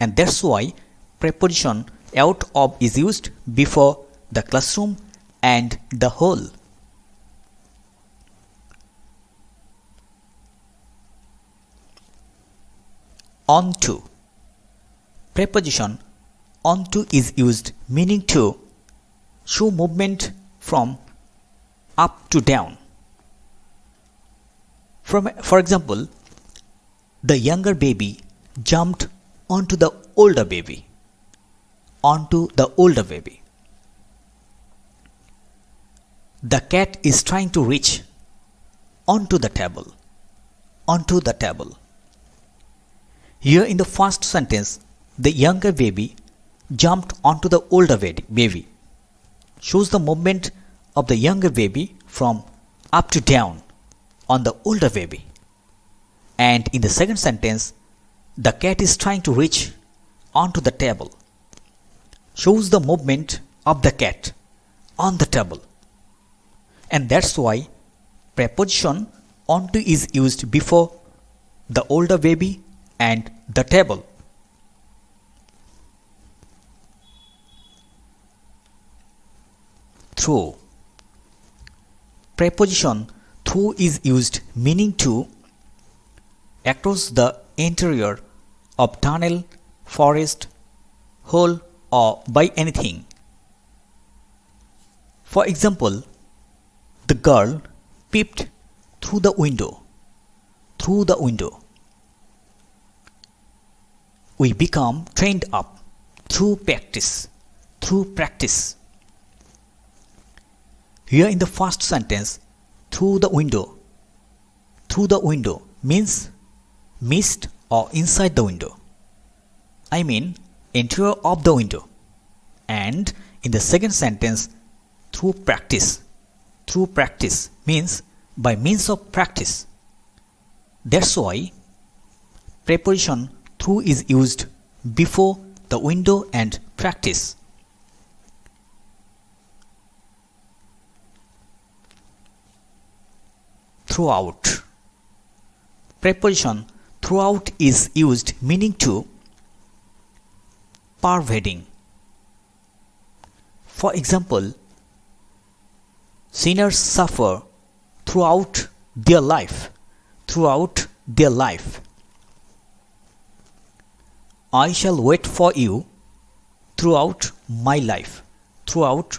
And that's why preposition out of is used before the classroom and the hole. Onto. Preposition onto is used meaning to show movement from up to down. For example, the younger baby jumped onto the older baby. Onto the older baby. The cat is trying to reach onto the table. Onto the table. Here in the first sentence, the younger baby jumped onto the older baby. Shows the movement of the younger baby from up to down on the older baby. And in the second sentence, the cat is trying to reach onto the table. Shows the movement of the cat on the table. And that's why preposition onto is used before the older baby and the table. Through. Preposition through is used meaning to across the interior of tunnel, forest, hole or by anything. For example, the girl peeped through the window. Through the window. We become trained up through practice. Through practice. Here in the first sentence, through the window. Through the window means missed or inside the window. I mean interior of the window. And in the second sentence, through practice. Through practice means by means of practice. That's why preposition through is used before the window and practice. Throughout. Preposition throughout is used meaning to pervading. For example, sinners suffer throughout their life. Throughout their life. I shall wait for you throughout my life. Throughout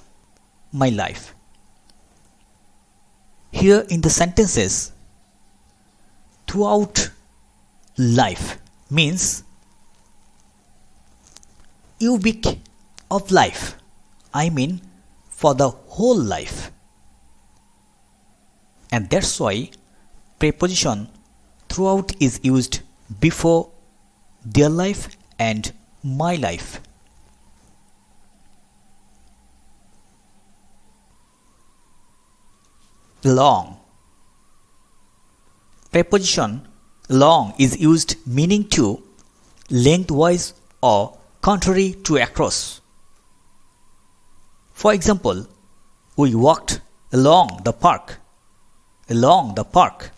my life. Here in the sentences, throughout life means a week of life. I mean for the whole life. And that's why preposition throughout is used before their life and my life. Long. Preposition long is used meaning to lengthwise or contrary to across. For example, we walked along the park. Along the park.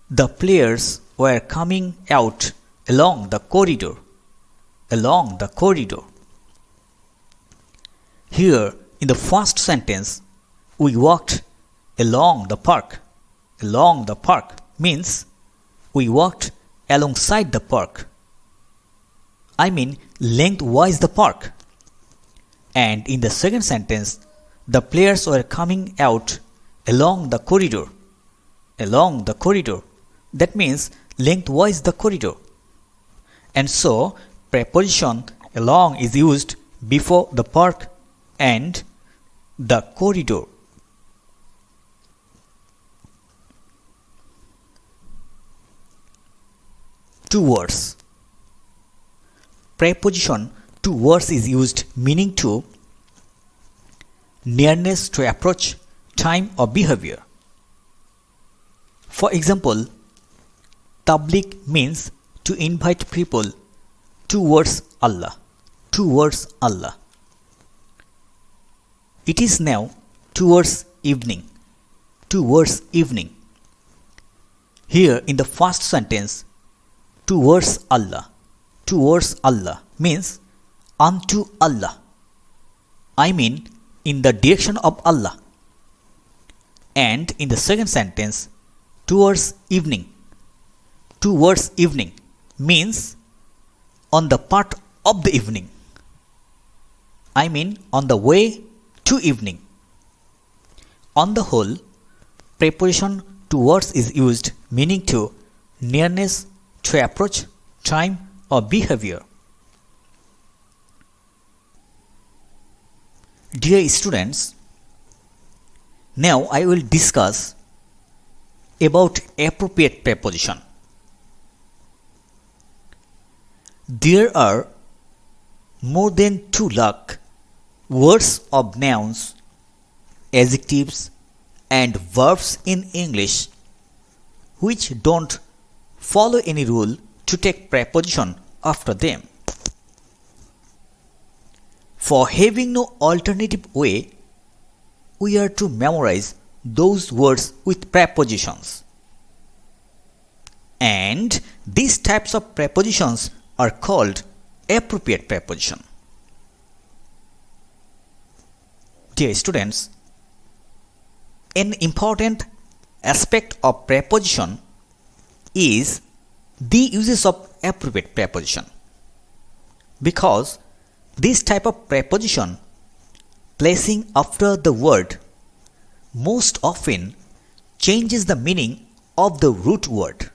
The players were coming out along the corridor. Along the corridor. Here in the first sentence, we walked along the park. Along the park means we walked alongside the park. I mean lengthwise the park. And in the second sentence, the players were coming out along the corridor. Along the corridor. That means lengthwise the corridor. And so, preposition along is used before the park and the corridor. Towards. Preposition towards is used meaning to nearness to approach, time or behavior. For example, tabligh means to invite people towards Allah. Towards Allah. It is now towards evening. Towards evening. Here in the first sentence, towards Allah. Towards Allah means unto Allah. I mean in the direction of Allah. And in the second sentence, towards evening. Towards evening means on the part of the evening. I mean on the way to evening. On the whole, preposition towards is used meaning to nearness to approach, time or behavior. Dear students, now I will discuss about appropriate preposition. There are more than 2 lakh words of nouns, adjectives and verbs in English which don't follow any rule to take preposition after them. For having no alternative way, we are to memorize those words with prepositions. And these types of prepositions are called appropriate preposition. Dear students, an important aspect of preposition is the uses of appropriate preposition, because this type of preposition placing after the word most often changes the meaning of the root word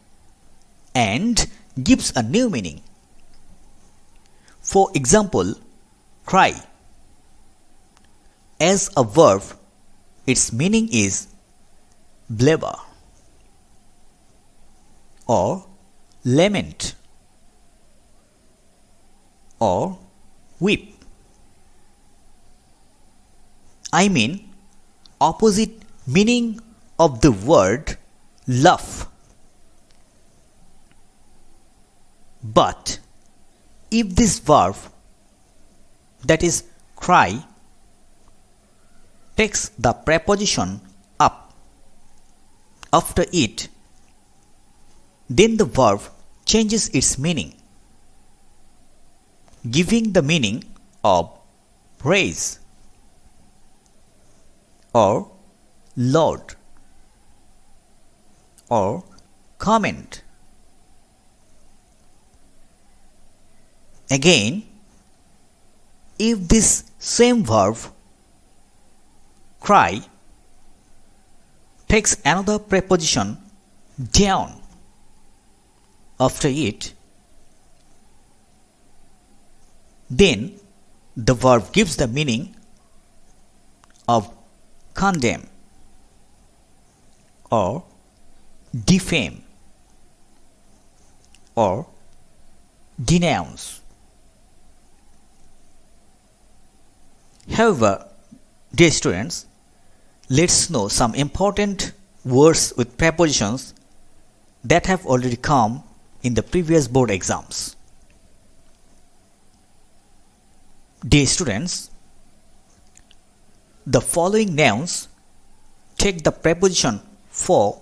and gives a new meaning. For example, cry. As a verb, its meaning is blabber or lament or weep. I mean opposite meaning of the word laugh. But if this verb, that is cry, takes the preposition up after it, then the verb changes its meaning, giving the meaning of praise or laud or comment. Again, if this same verb cry takes another preposition down after it, then the verb gives the meaning of condemn or defame or denounce. However, dear students, let's know some important words with prepositions that have already come in the previous board exams. Dear students, the following nouns take the preposition for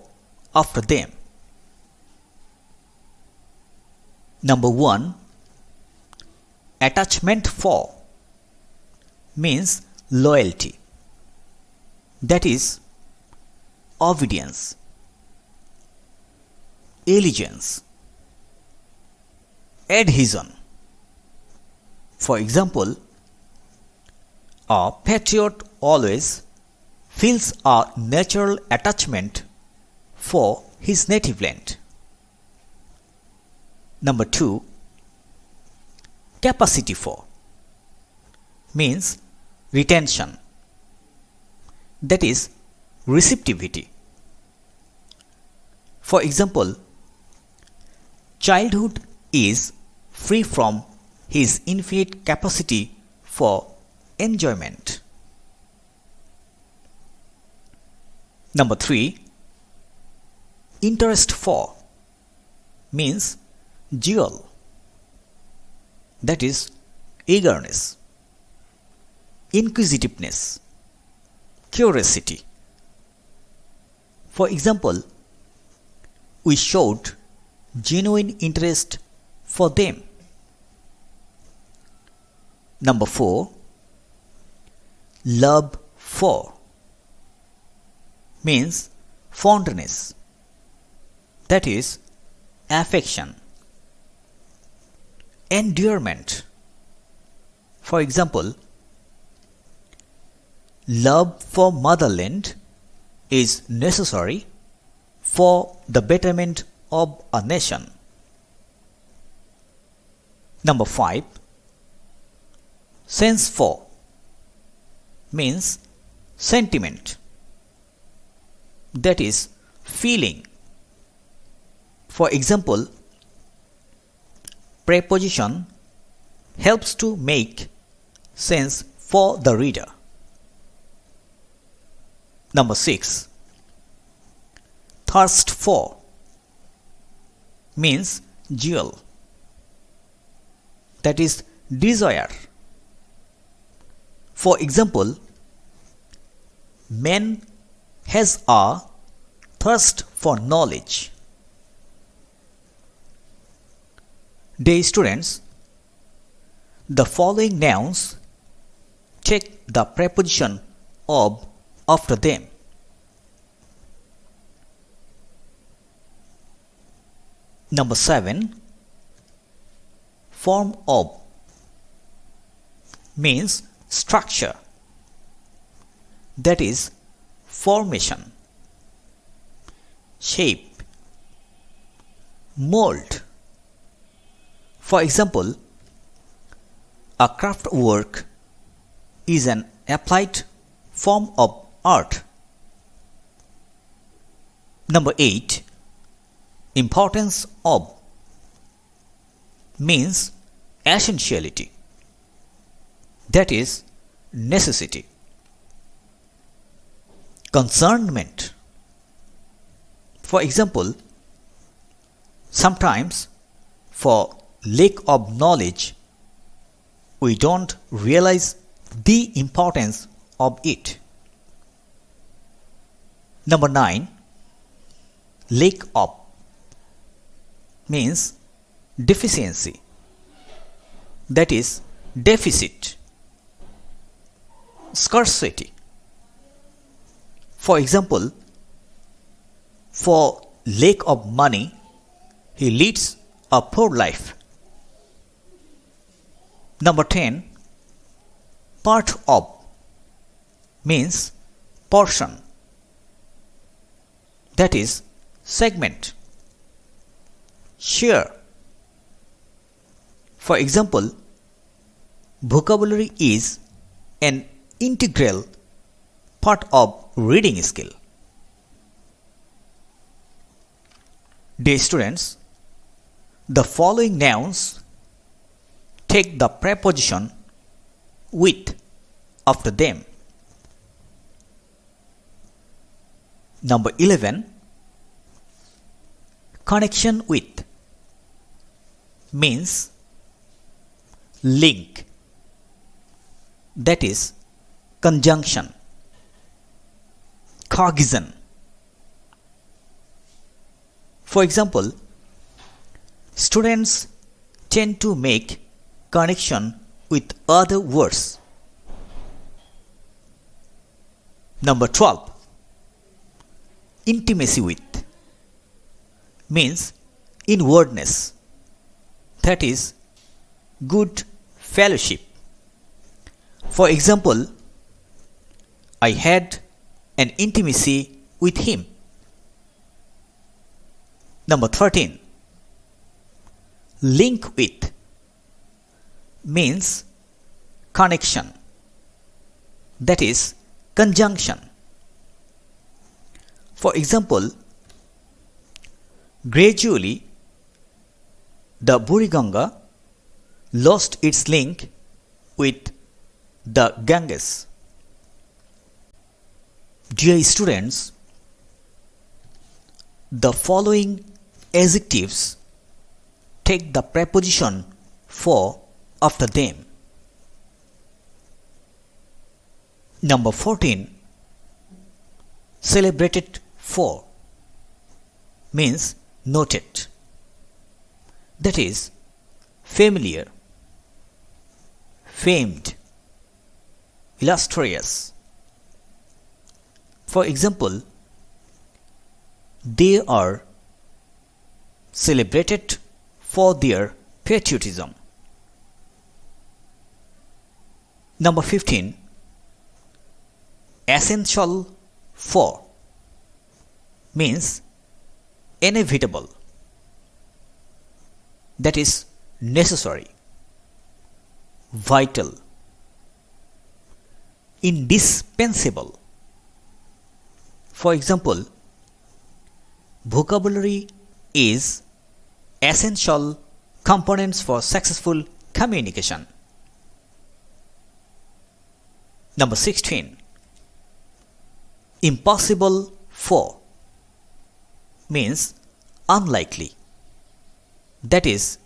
after them. Number 1, attachment for means loyalty, that is obedience, allegiance, adhesion. For example, a patriot always feels a natural attachment for his native land. Number 2, capacity for means retention, that is receptivity. For example, childhood is free from his infinite capacity for enjoyment. Number 3, interest for means zeal, that is eagerness, inquisitiveness, curiosity. For example, we showed genuine interest for them. Number 4, love for means fondness, that is affection, endearment. For example, love for motherland is necessary for the betterment of a nation. Number 5, sense for means sentiment, that is feeling. For example, preposition helps to make sense for the reader. Number 6, thirst for means zeal, that is desire. For example, man has a thirst for knowledge. Dear students, the following nouns take the preposition of after them. Number 7, form of means structure, that is formation, shape, mold. For example, a craft work is an applied form of art. Number 8, importance of means essentiality, that is necessity. Concernment. For example, sometimes for lack of knowledge we don't realize the importance of it. Number 9, lack of means deficiency, that is deficit, scarcity. For example, for lack of money he leads a poor life. Number 10. Part of means portion, that is segment, share. For example, vocabulary is an integral part of reading skill. Dear students, the following nouns take the preposition with after them. Number 11. Connection with means link, that is conjunction, cohesion. For example, students tend to make connection with other words. Number 12. Intimacy with means inwardness, that is good fellowship. For example, I had an intimacy with him. Number 13. Link with means connection, that is conjunction. For example, gradually the Buriganga lost its link with the Ganges. Dear students, the following adjectives take the preposition for after them. Number 14. Celebrated for means noted, that is familiar, famed, illustrious. For example, they are celebrated for their patriotism. Number 15. Essential for means inevitable, that is necessary, vital, indispensable. For example, vocabulary is essential components for successful communication. Number 16. Impossible for means unlikely, that is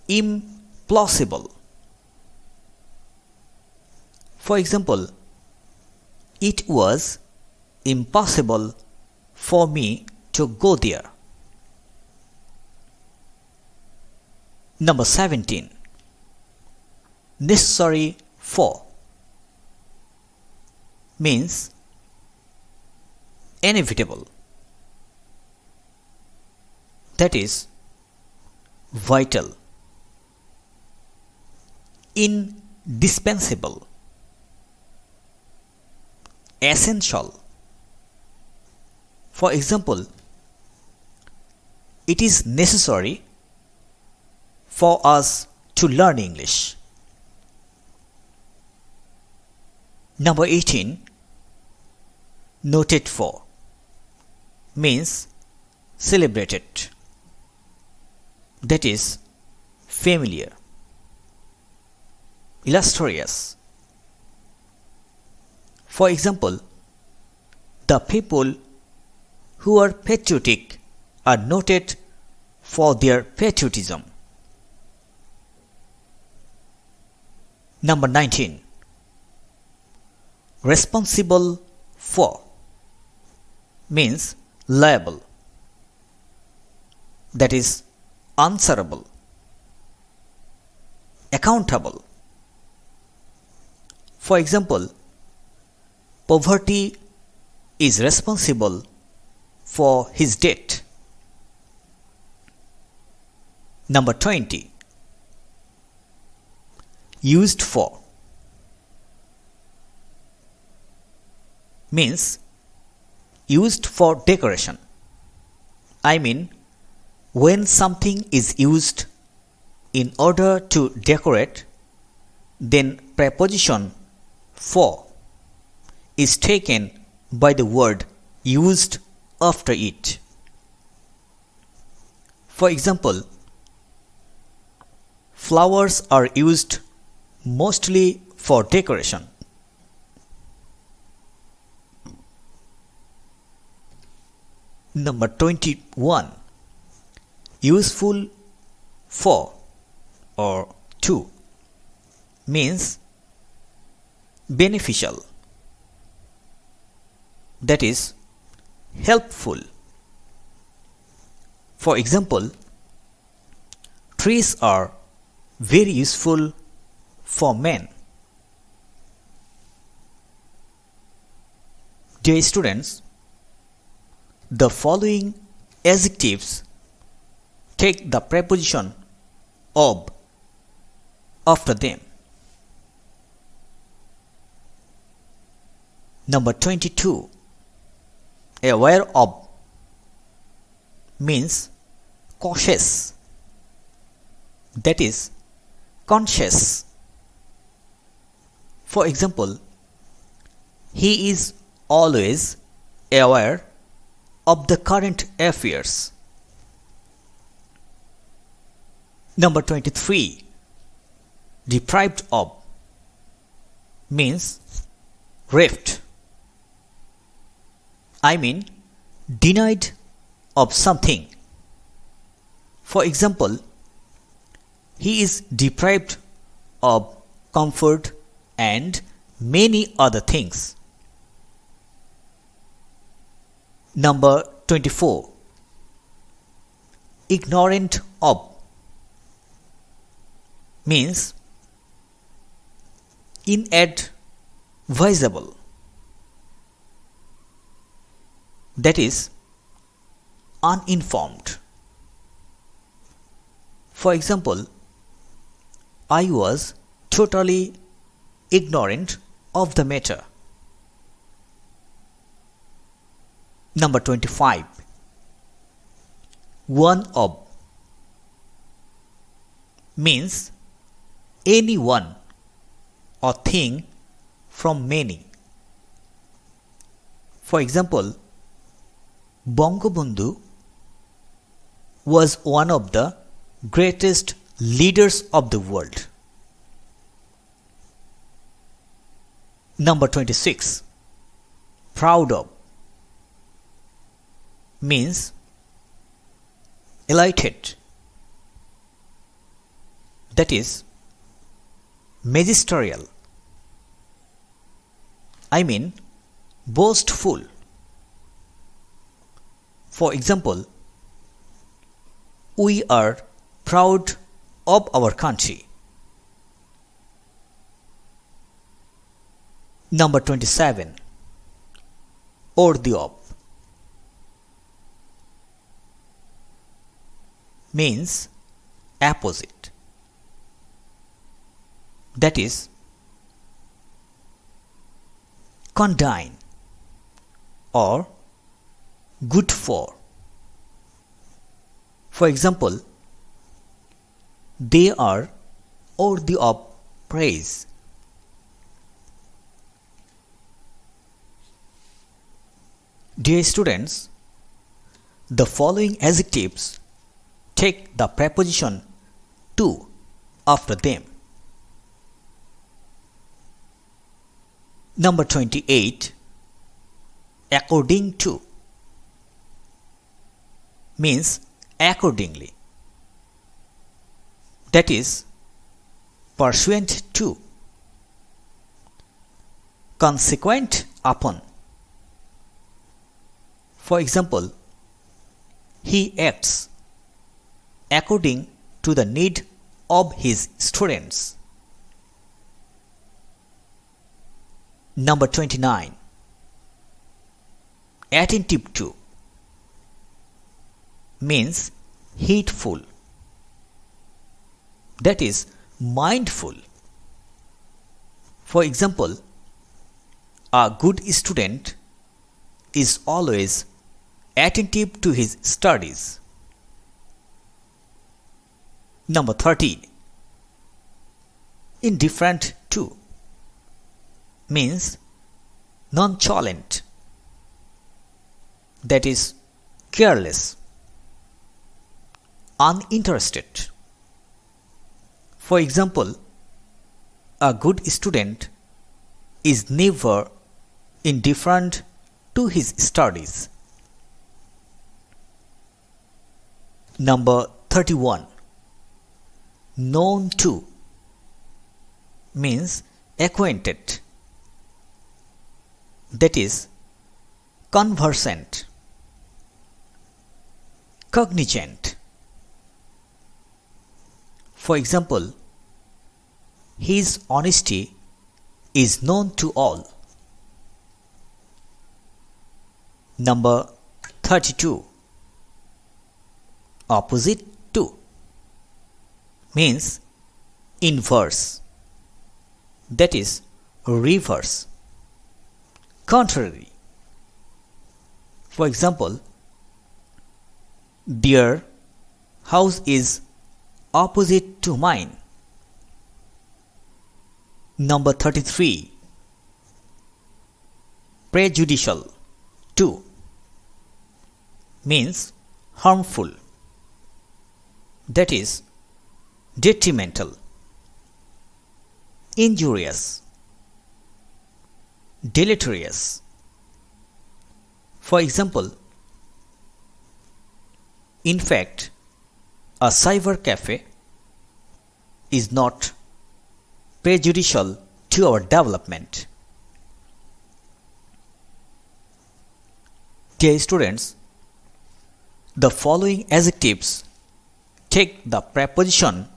implausible. For example, it was impossible for me to go there. Number 17. Necessary for means inevitable, that is vital, indispensable, essential. For example, it is necessary for us to learn English. Number 18. Noted for means celebrated, that is familiar, illustrious. For example, the people who are patriotic are noted for their patriotism. Number 19. Responsible for means liable, that is answerable, accountable. For example, poverty is responsible for his debt. Number 20. used for means used for decoration. I mean, when something is used in order to decorate, then preposition for is taken by the word used after it. For example, flowers are used mostly for decoration. Number 21. Useful for or to means beneficial, that is helpful. For example, trees are very useful for men. Dear students, the following adjectives take the preposition of after them. Number 22. Aware of means cautious, that is conscious. For example, he is always aware of the current affairs. Number 23. Deprived of means reft. I mean denied of something. For example, he is deprived of comfort and many other things. Number 24. Ignorant of means inadvisable, that is uninformed. For example, I was totally ignorant of the matter. Number 25. One of means any one or thing from many. For example, Bangabandhu was one of the greatest leaders of the world. Number 26. Proud of means elated, that is magisterial. I mean boastful. For example, we are proud of our country. Number 27. Worthy of means opposite, that is condign or good for. For example, they are worthy of praise. Dear students, the following adjectives take the preposition to after them. Number 28. According to means accordingly, that is pursuant to, consequent upon. For example, he acts according to the need of his students. Number 29. Attentive to means heedful, that is mindful. For example, a good student is always attentive to his studies. Number 30. Indifferent to means nonchalant, that is careless, uninterested. For example, a good student is never indifferent to his studies. Number 31. Known to means acquainted, that is conversant, cognizant. For example, his honesty is known to all. Number 32. Opposite to means inverse, that is reverse, contrary. For example, their house is opposite to mine. Number 33. Prejudicial to means harmful, that is detrimental, injurious, deleterious. For example, in fact, a cyber cafe is not prejudicial to our development. Dear students, the following adjectives take the preposition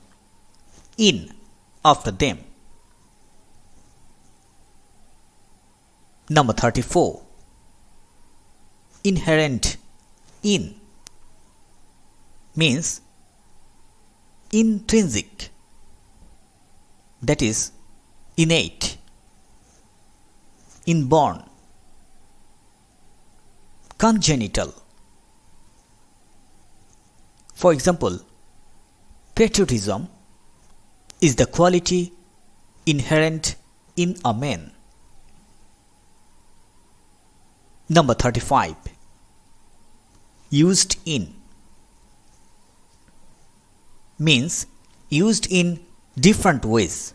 in after them. Number 34. Inherent in means intrinsic, that is innate, inborn, congenital. For example, patriotism is the quality inherent in a man. Number 35. Used in means used in different ways.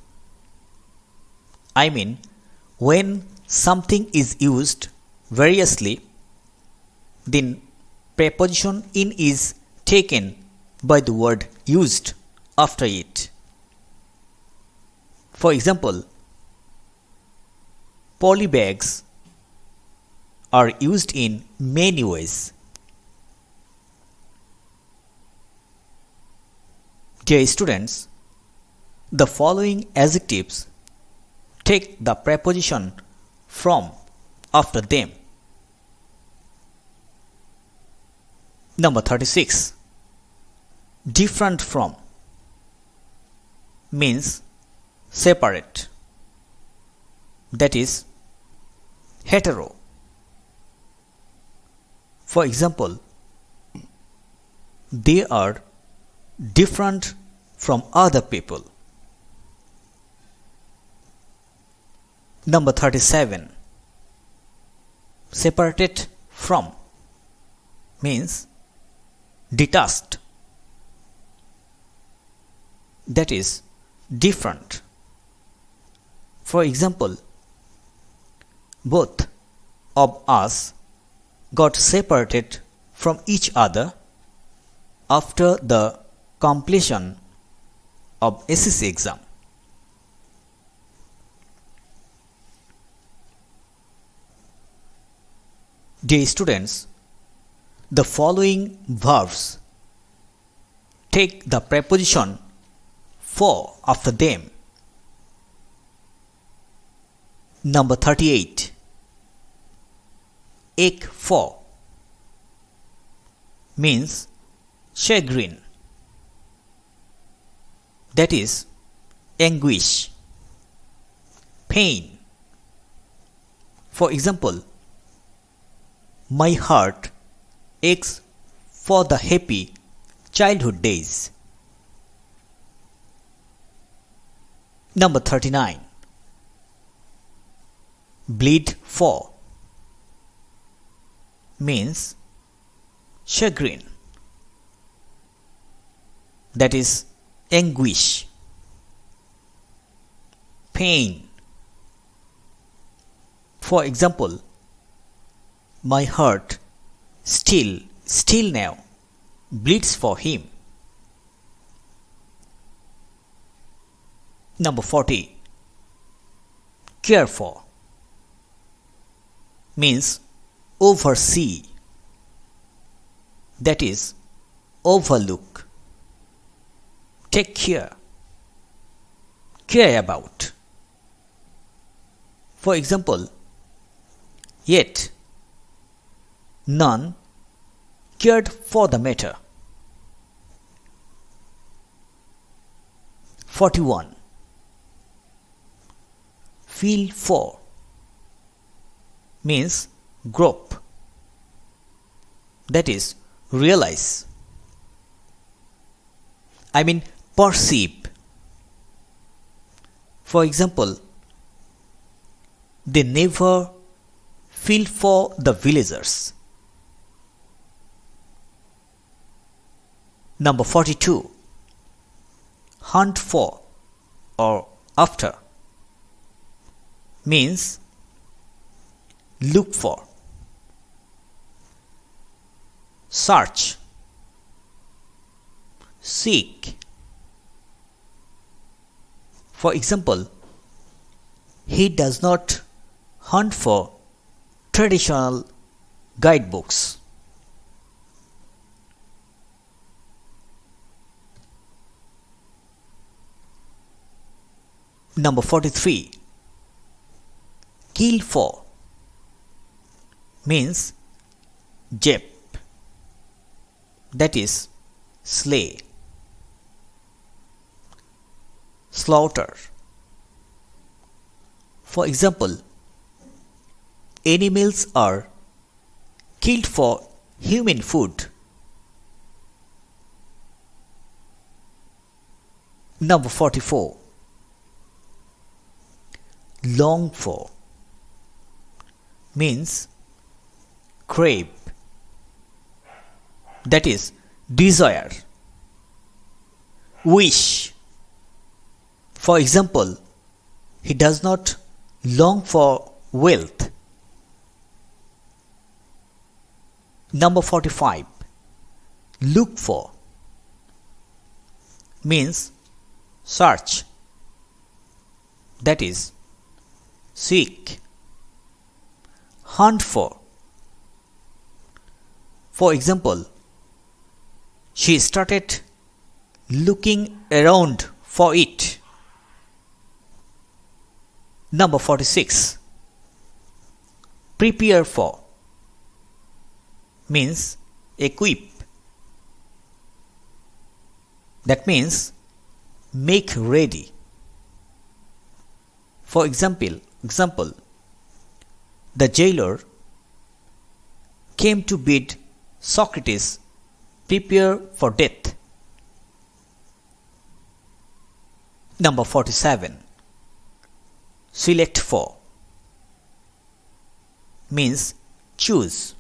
I mean, when something is used variously, then preposition in is taken by the word used after it. For example, polybags are used in many ways. Dear students, the following adjectives take the preposition from after them. Number 36. Different from means separate, that is hetero. For example, they are different from other people. Number 37. Separated from means detached, that is different. For example, both of us got separated from each other after the completion of HSC exam. Dear students, the following verbs take the preposition for after them. Number 38. Ache for means chagrin, that is anguish, pain. For example, my heart aches for the happy childhood days. Number 39. Bleed for means chagrin, that is anguish, pain. For example, my heart still now bleeds for him. Number 40. Care for means oversee, that is overlook, take care, care about. For example, yet none cared for the matter. 41. Feel for means grope, that is realize, perceive. For example, they never feel for the villagers. Number 42. Hunt for or after means look for, search, seek. For example, he does not hunt for traditional guidebooks. Number 43. Kill for means jep, that is slay, slaughter. For example, animals are killed for human food. Number 44. Long for means crave, that is desire, wish. For example, he does not long for wealth. Number 45. Look for means search, that is seek, hunt for. For example, she started looking around for it. Number 46. Prepare for means equip, that means make ready. For example, the jailer came to bid Socrates prepare for death. Number 47. Select for means choose,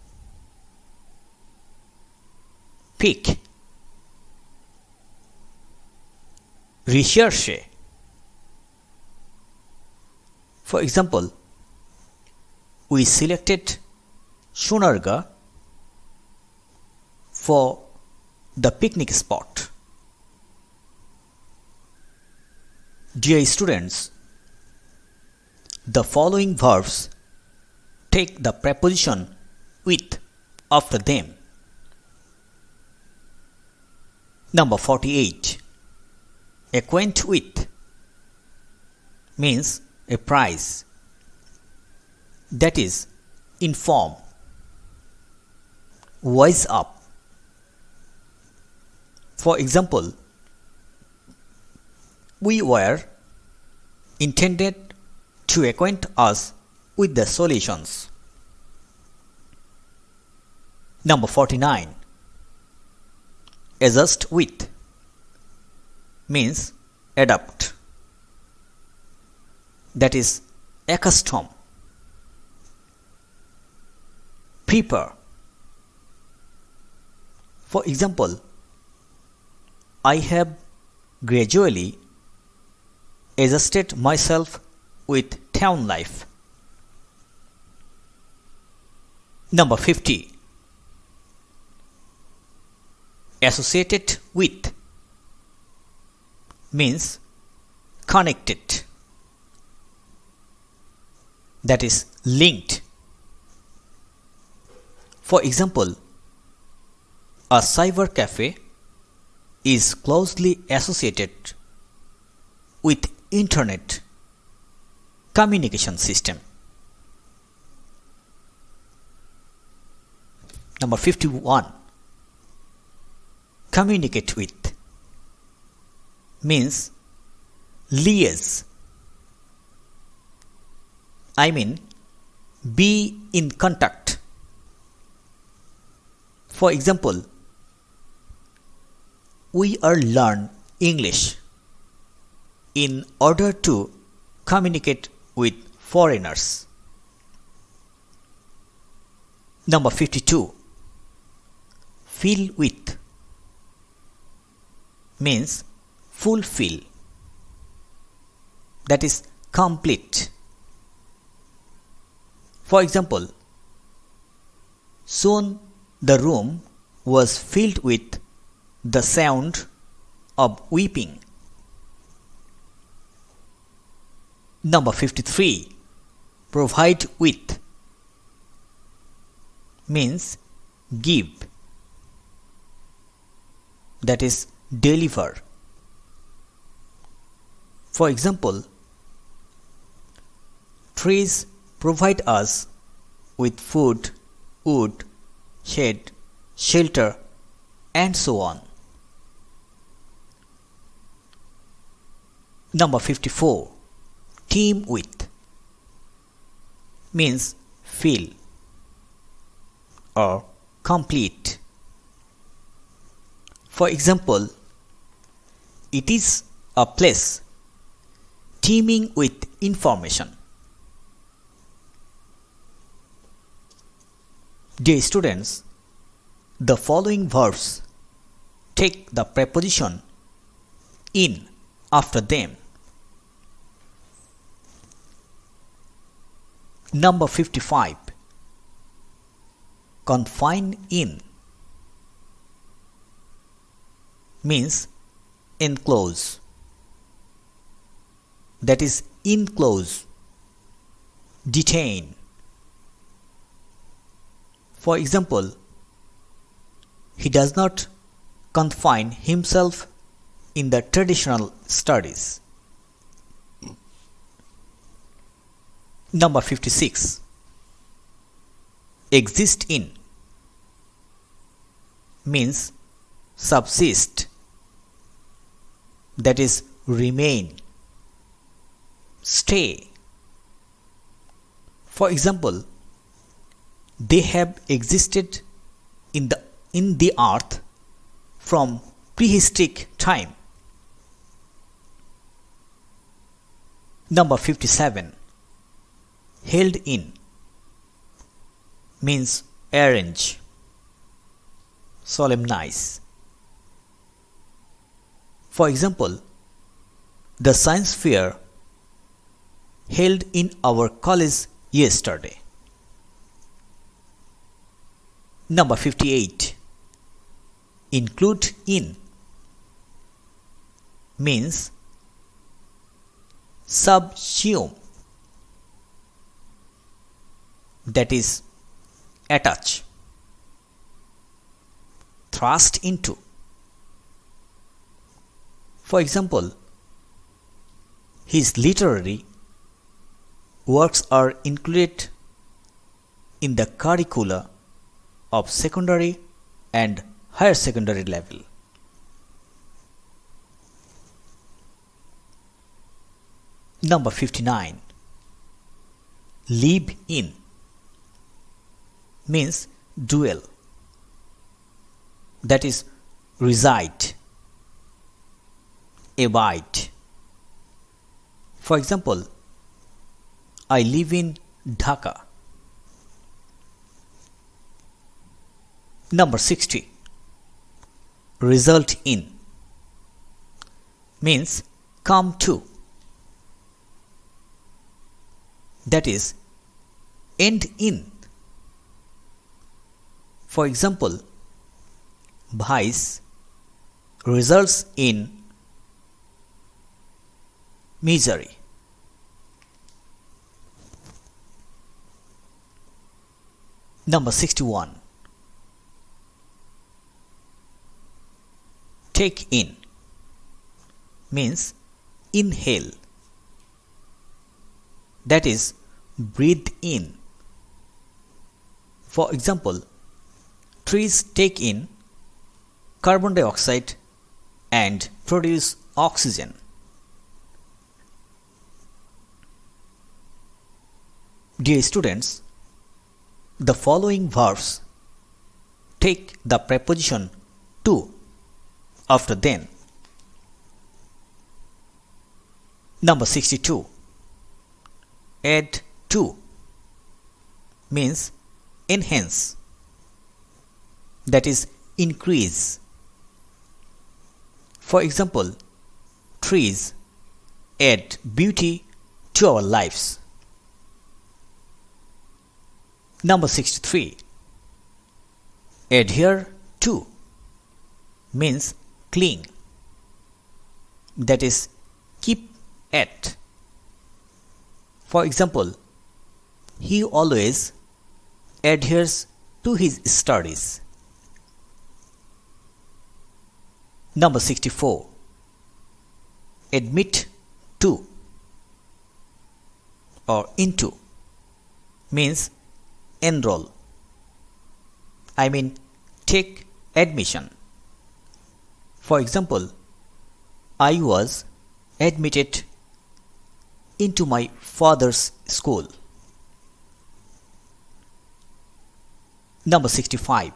pick, recherche. For example, we selected Shunarga for the picnic spot. Dear students, the following verbs take the preposition with after them. Number 48. Acquaint with means apprise, that is inform, wise up. For example, we were intended to acquaint us with the solutions. Number 49. Adjust with means adapt, that is accustom. Prepare. For example, I have gradually adjusted myself with town life. Number 50. Associated with means connected, that is linked. For example, a cyber cafe is closely associated with internet communication system. Number 51. Communicate with means liaise. I mean be in contact. For example, we are learn English in order to communicate with foreigners. Number 52. Fill with means fulfill, that is complete. For example, soon the room was filled with the sound of weeping. Number 53. Provide with means give, that is deliver. For example, trees provide us with food, wood, shade, shelter, and so on. Number 54. Team with means fill or complete. For example, it is a place teeming with information. Dear students, the following verbs take the preposition in after them. Number 55. Confine in means enclose, that is enclose, detain. For example, he does not confine himself in the traditional studies. Number 56. Exist in means subsist, that is remain, stay. For example, they have existed in the earth from prehistoric time. Number 57. Held in means arrange, solemnize. For example, the science fair held in our college yesterday. Number 58. Include in means subsume, that is attach, thrust into. For example, his literary works are included in the curricula of secondary and higher secondary level. Number 59. live in means dwell, that is reside, abide. For example, I live in Dhaka. Number 60. Result in means come to, that is end in. For example, vice results in misery. Number 61. Take in means inhale, that is breathe in. For example, trees take in carbon dioxide and produce oxygen. Dear students, the following verbs take the preposition to after them. Number 62. Add to means enhance, that is increase. For example, trees add beauty to our lives. Number 63. Adhere to means cling, that is keep at. For example, he always adheres to his studies. Number 64. Admit to or into means enroll, I mean take admission. For example, I was admitted into my father's school. Number 65.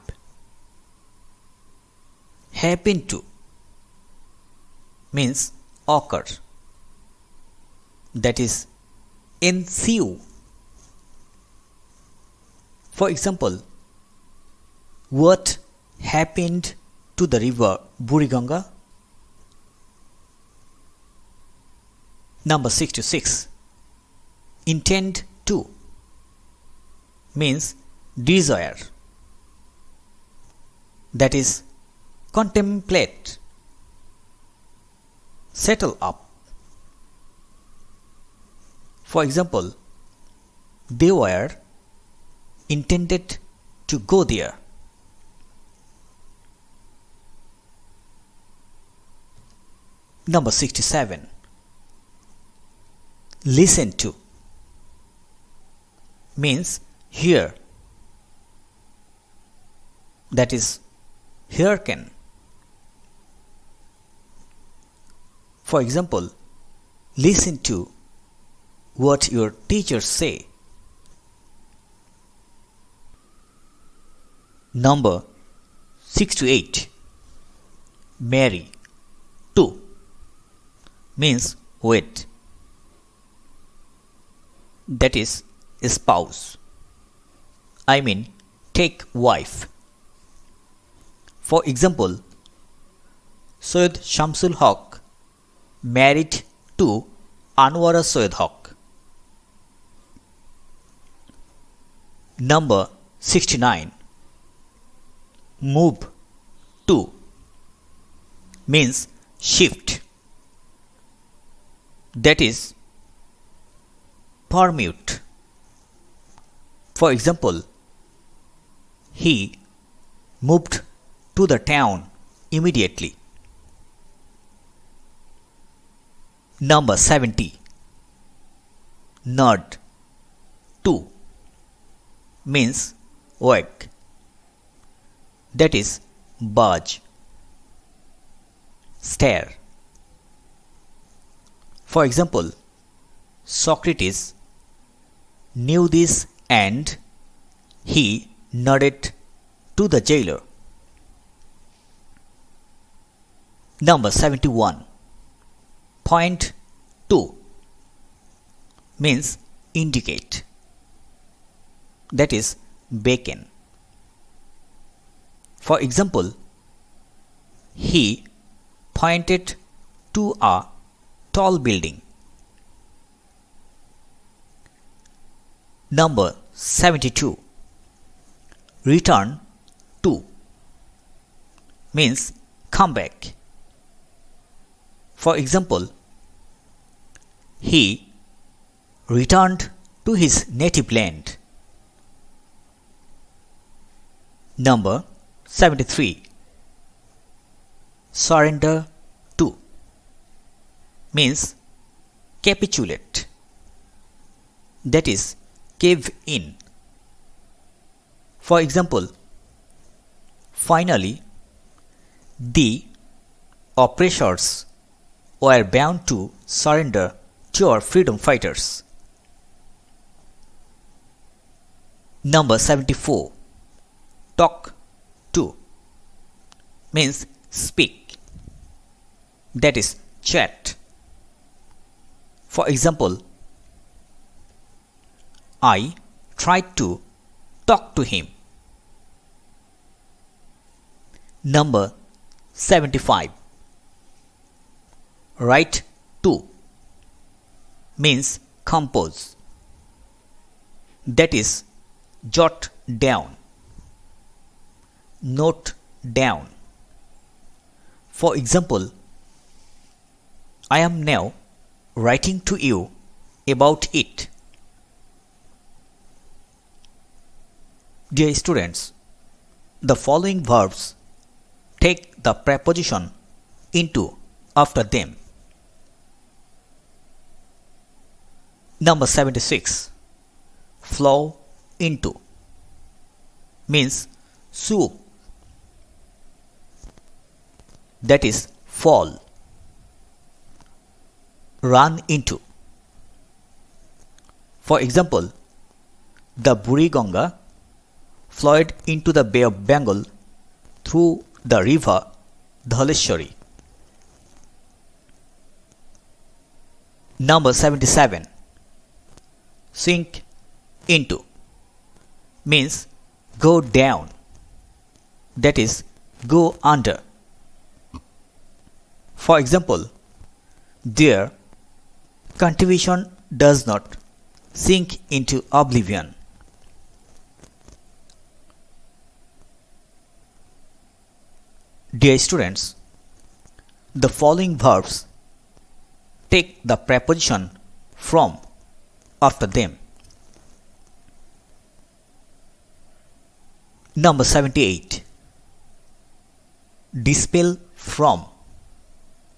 Happen to means occur, that is ensue. For example, what happened to the river Buriganga? Number 66. Intend to means desire, that is contemplate, settle up. For example, they were intended to go there. Number 67. Listen to means hear, that is hearken. For example, listen to what your teachers say. Number 68. Marry to means wed, that is spouse, I mean take wife. For example, Syed Shamsul Haq married to Anwara Syed Haq. Number 69. Move to means shift, that is permute. For example, he moved to the town immediately. Number 70. Nod to means wag, that is budge, stare. For example, Socrates knew this and he nodded to the jailer. Number 71. Point to means indicate, that is beckon. For example, he pointed to a tall building. Number 72. Return to means come back. For example, he returned to his native land. Number 73. Surrender to means capitulate, that is cave in. For example, finally, the oppressors were bound to surrender to our freedom fighters. Number 74. Talk to means speak, that is chat. For example, I tried to talk to him. Number 75. Write to means compose, that is jot down, note down. For example, I am now writing to you about it. Dear students, the following verbs take the preposition into after them. Number 76. Flow into means swoop, that is fall. Run into. For example, the Buriganga flowed into the Bay of Bengal through the river Dhaleshwari. Number 77. Sink into means go down, that is go under. For example, their contribution does not sink into oblivion. Dear students, the following verbs take the preposition from after them. Number 78. Dispel from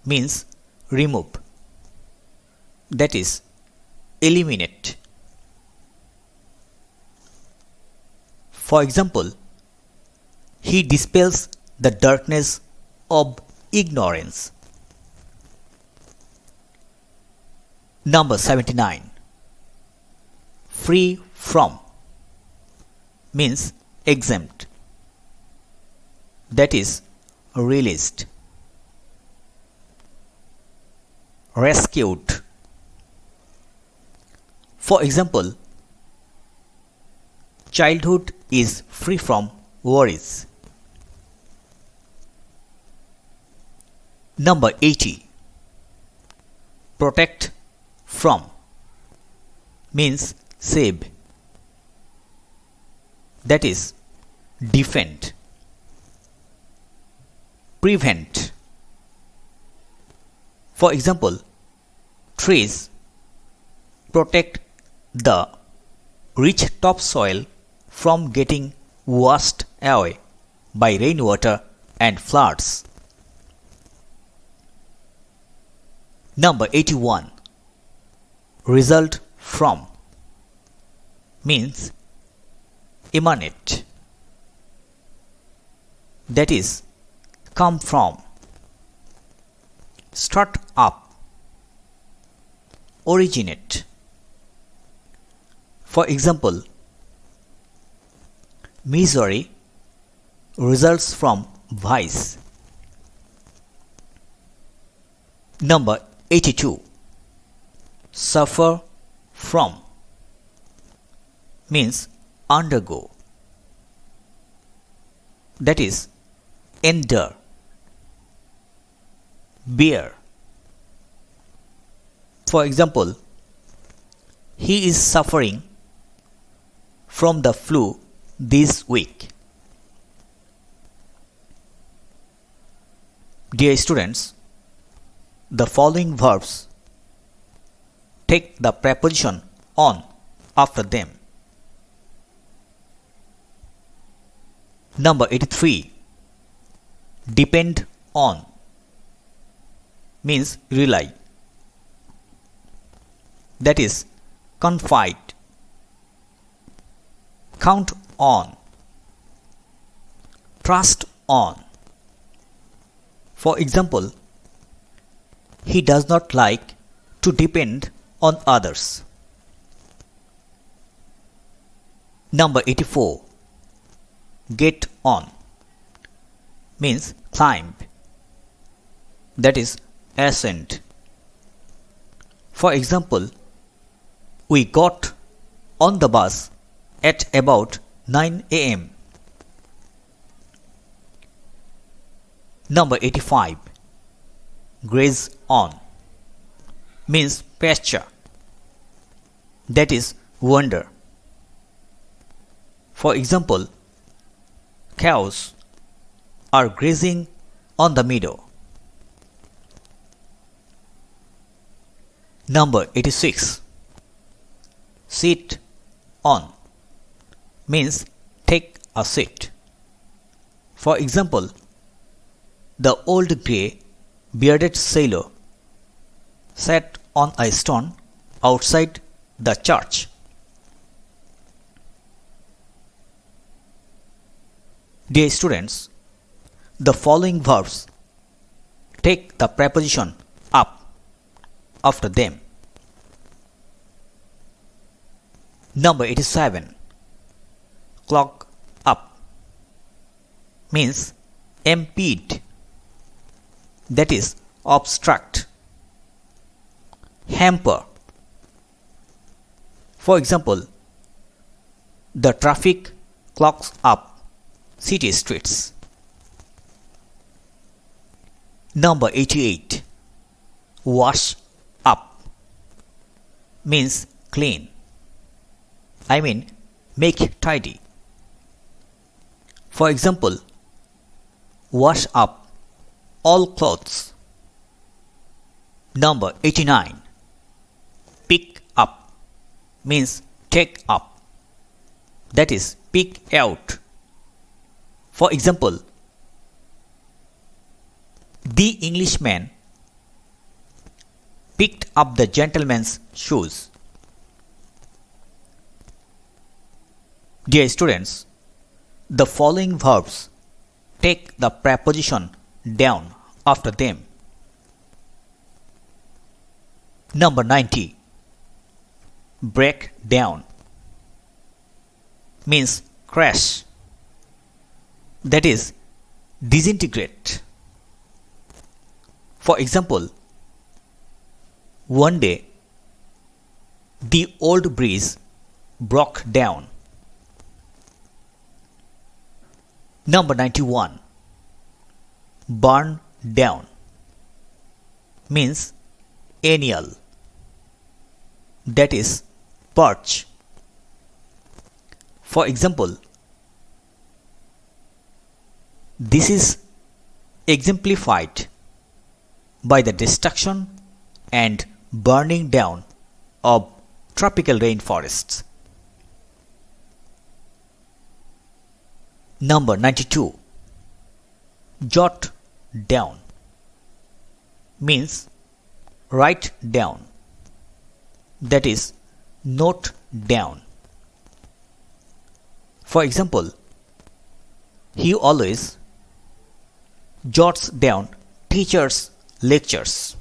means remove, that is eliminate. For example, he dispels the darkness of ignorance. Number 79. Free from means exempt, that is released. Rescued. For example, childhood is free from worries. Number 80. Protect from means save, that is defend. Prevent. For example, trees protect the rich topsoil from getting washed away by rainwater and floods. Number 81. Result from means emanate, that is come from. Start up, originate. For example, misery results from vice. Number 82. Suffer from means undergo, that is endure, bear. For example, he is suffering from the flu this week. Dear students, the following verbs take the preposition on after them. Number 83. Depend on means rely, that is confide, count on, trust on. For example, he does not like to depend on others. Number 84. Get on means climb, that is ascend. For example, we got on the bus at about 9 a.m. Number 85. Graze on means pasture, that is wander. For example, cows are grazing on the meadow. Number 86. Sit on means take a seat. For example, the old grey bearded sailor sat on a stone outside the church. Dear students, the following verbs take the preposition up after them. Number 87. Clog up means impede, that is obstruct, hamper. For example, the traffic clogs up city streets. Number 88. Wash up means clean, make tidy. For example, wash up all clothes. Number 89. Pick up means take up, that is pick out. For example, the Englishman picked up the gentleman's shoes. Dear students, the following verbs take the preposition down after them. Number 90. Break down means crash, that is disintegrate. For example, one day the old bridge broke down. Number 91. Burn down means annual, that is purge. For example, this is exemplified by the destruction and burning down of tropical rainforests. Number 92. Jot down means write down, that is note down. For example, he always jots down teachers' lectures.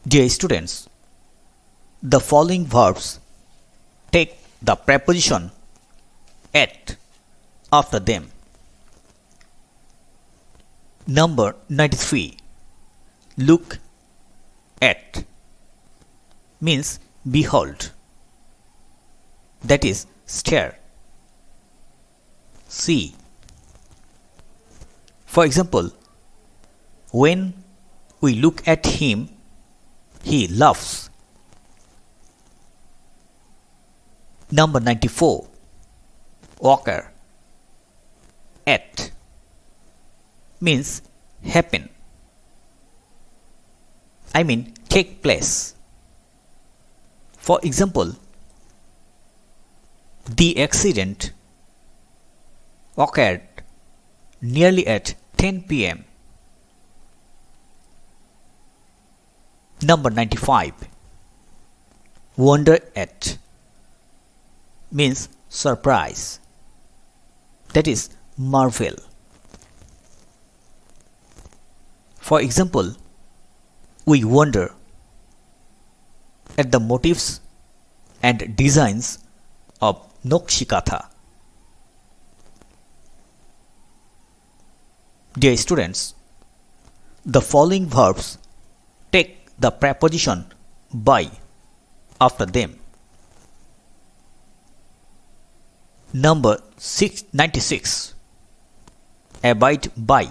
Dear students, The following verbs take the preposition at after them. Number 93. Look at means behold, that is stare. See. For example, when we look at him, he laughs. Number 94. Occur at means happen. I mean take place. For example, the accident occurred nearly at 10 p.m. Number 95. Wonder at means surprise, that is marvel. For example, we wonder at the motifs and designs of Nokshikatha. Dear students, the following verbs take the preposition by after them. Number 96. Abide by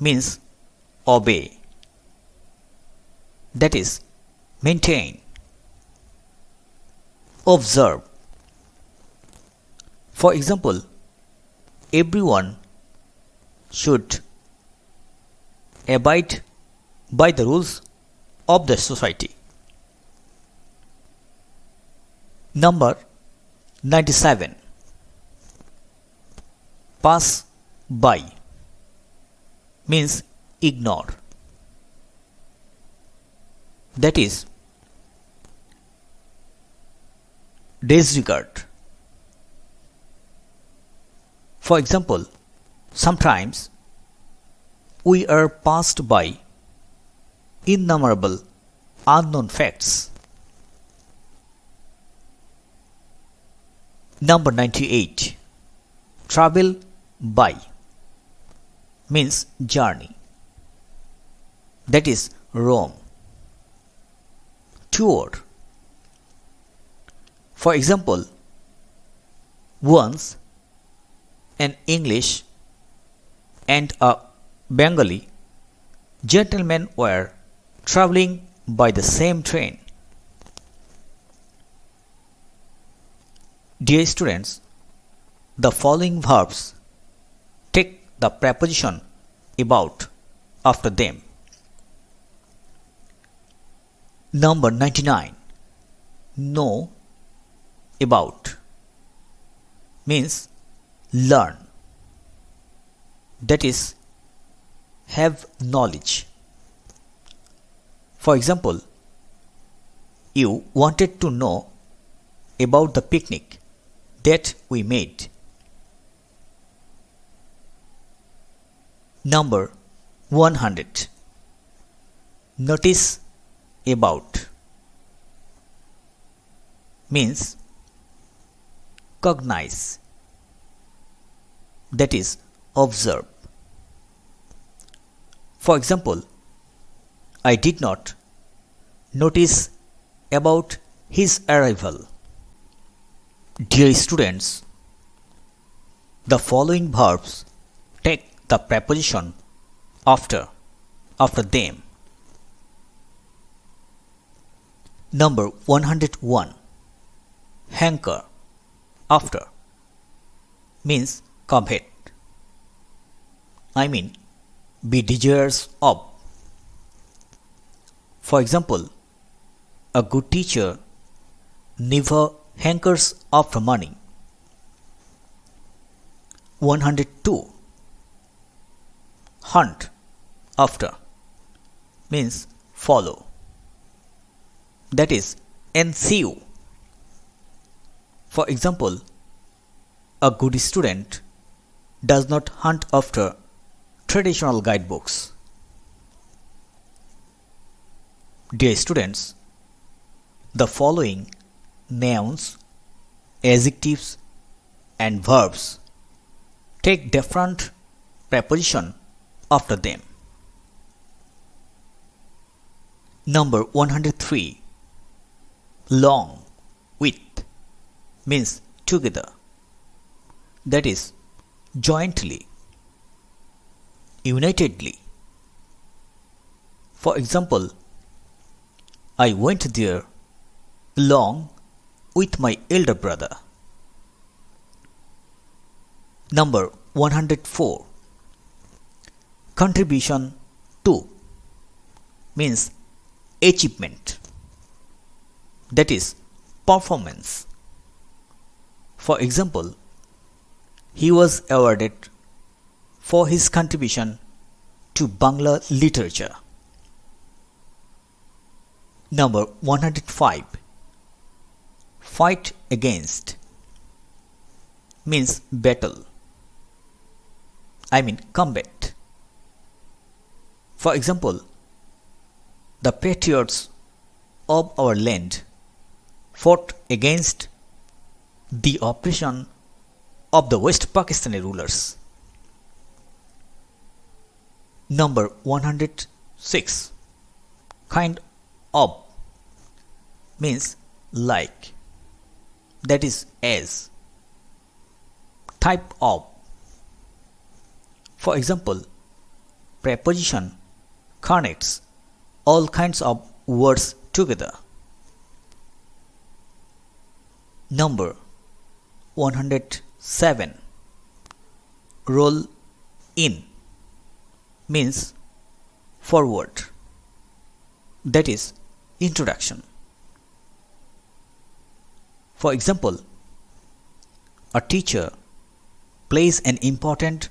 means obey, that is maintain. Observe. For example, everyone should abide by the rules of the society. Number 97. Pass by means ignore, that is disregard. For example, sometimes we are passed by innumerable unknown facts. Number 98. Travel by means journey, that is roam. Toward. For example, once an English and a Bengali gentlemen were traveling by the same train. Dear students, the following verbs take the preposition about after them. Number 99. Know about means learn, that is have knowledge. For example, you wanted to know about the picnic that we made. Number 100. Notice about means cognize, that is observe. For example, I did not notice about his arrival. Dear students, the following verbs take the preposition after them. Number 101. Hanker after means covet, I mean be desirous of. For example, a good teacher never hankers after money. 102. Hunt after means follow, that is ensue. For example, a good student does not hunt after traditional guidebooks. Dear students, the following nouns, adjectives and verbs take different preposition after them. Number 103. Long with means together, that is jointly, unitedly. For example, I went there along with my elder brother. Number 104. Contribution to means achievement, that is performance. For example, he was awarded for his contribution to Bangla literature. Number 105. Fight against means battle, combat. For example, the patriots of our land fought against the oppression of the West Pakistani rulers. Number 106. Kind of means like, that is as. Type of. For example, preposition connects all kinds of words together. Number 107. Roll in means forward, that is introduction. For example, a teacher plays an important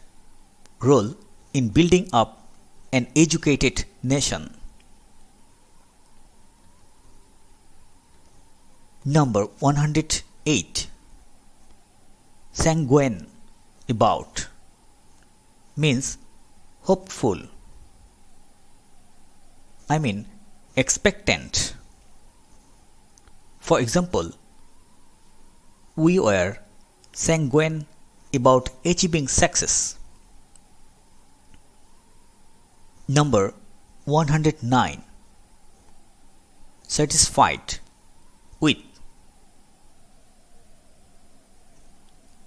role in building up an educated nation. Number 108. Sanguine about means hopeful, expectant. For example, we were sanguine about achieving success. Number 109. Satisfied with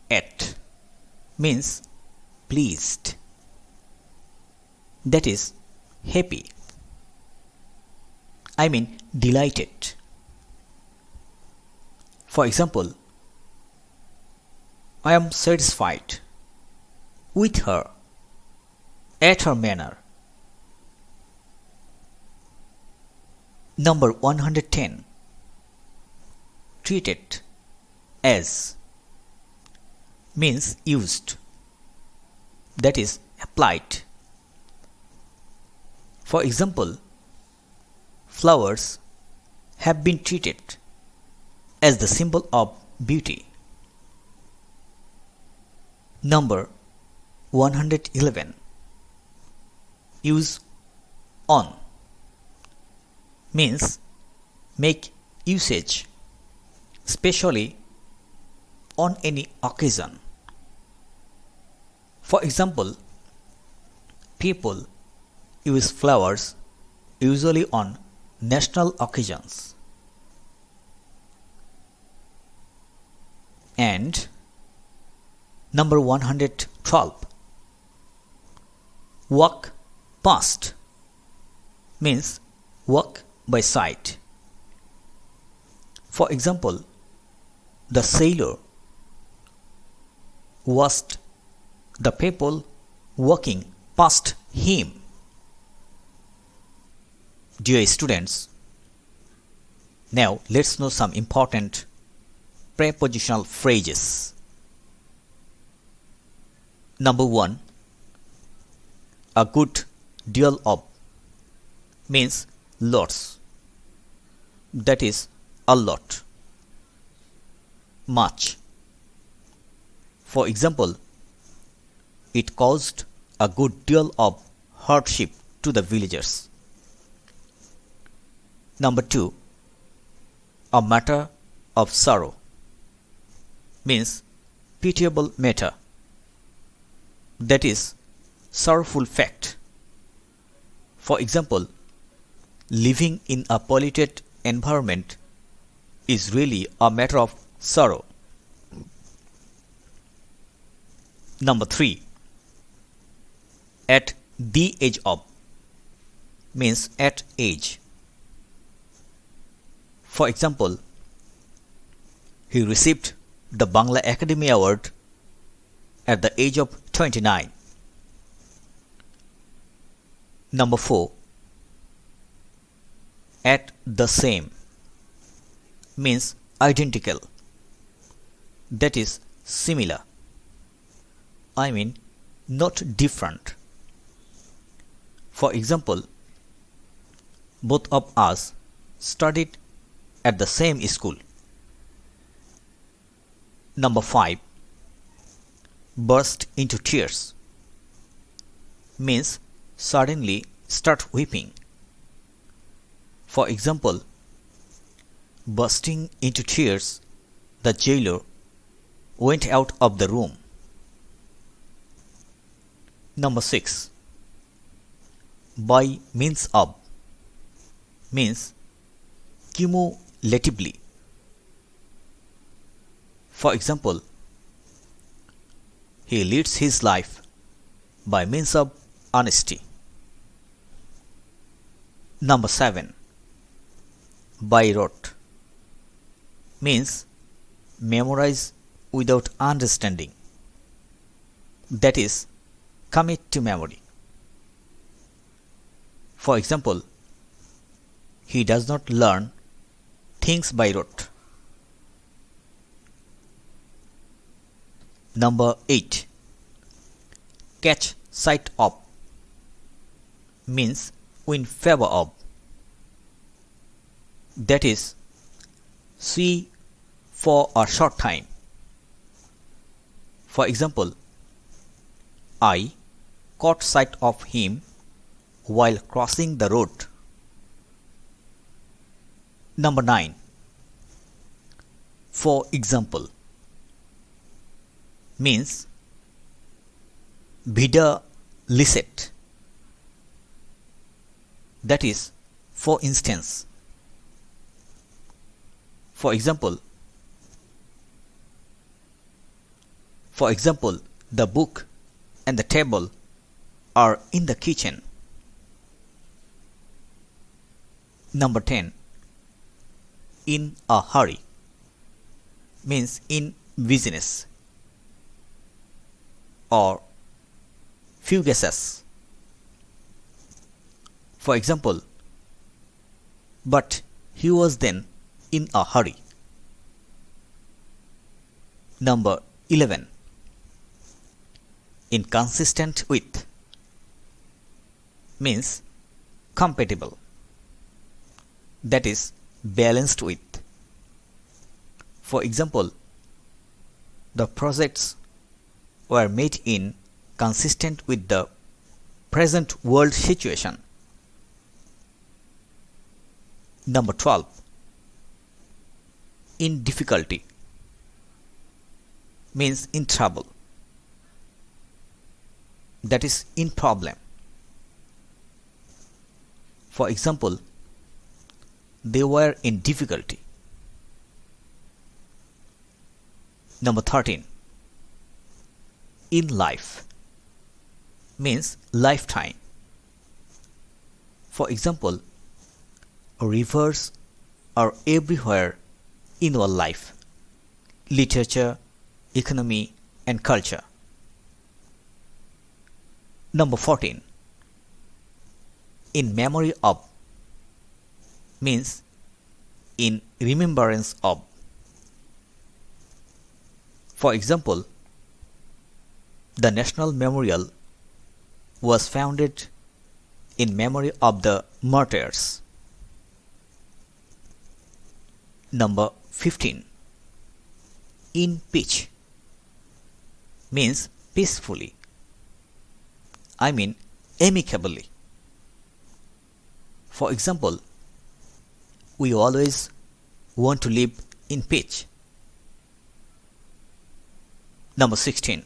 at means pleased, that is happy, delighted. For example, I am satisfied with her at her manner. Number 110. Treated as means used, that is applied. For example, flowers have been treated as the symbol of beauty. Number 111. Use on means make usage, especially on any occasion. For example, people use flowers usually on national occasions. And number 112. Walk past means walk by sight. For example, the sailor watched the people walking past him. Dear students, now let's know some important prepositional phrases. Number 1. A good deal of means lots, that is a lot, much. For example, it caused a good deal of hardship to the villagers. Number 2. a matter of sorrow means pitiable matter, that is, sorrowful fact. For example, living in a polluted environment is really a matter of sorrow. Number 3. At the age of means at age. For example, he received the Bangla Academy Award at the age of 29. Number 4. At the same means identical, that is similar. I mean not different. For example, both of us studied at the same school. Number 5. Burst into tears means suddenly start weeping. For example, bursting into tears, the jailer went out of the room. Number 6. By means of means cumulatively. For example, he leads his life by means of honesty. Number 7. By rote means memorize without understanding, that is commit to memory. For example, he does not learn things by rote. Number 8. Catch sight of means win favor of, that is see for a short time. For example, I caught sight of him while crossing the road. Number 9. For example means vida licet, that is for instance. For example, the book and the table are in the kitchen. Number 10. In a hurry means in business or fugacious. For example, but he was then in a hurry. Number 11. Inconsistent with means compatible, that is balanced with. For example, the projects were made in consistent with the present world situation. Number 12. In difficulty means in trouble, that is in problem. For example, they were in difficulty. Number 13. In life means lifetime. For example, rivers are everywhere in our life, literature, economy, and culture. Number 14. In memory of means in remembrance of. For example, the National Memorial was founded in memory of the martyrs. Number 15. In peace means peacefully, I mean amicably. For example, we always want to live in peace. Number 16.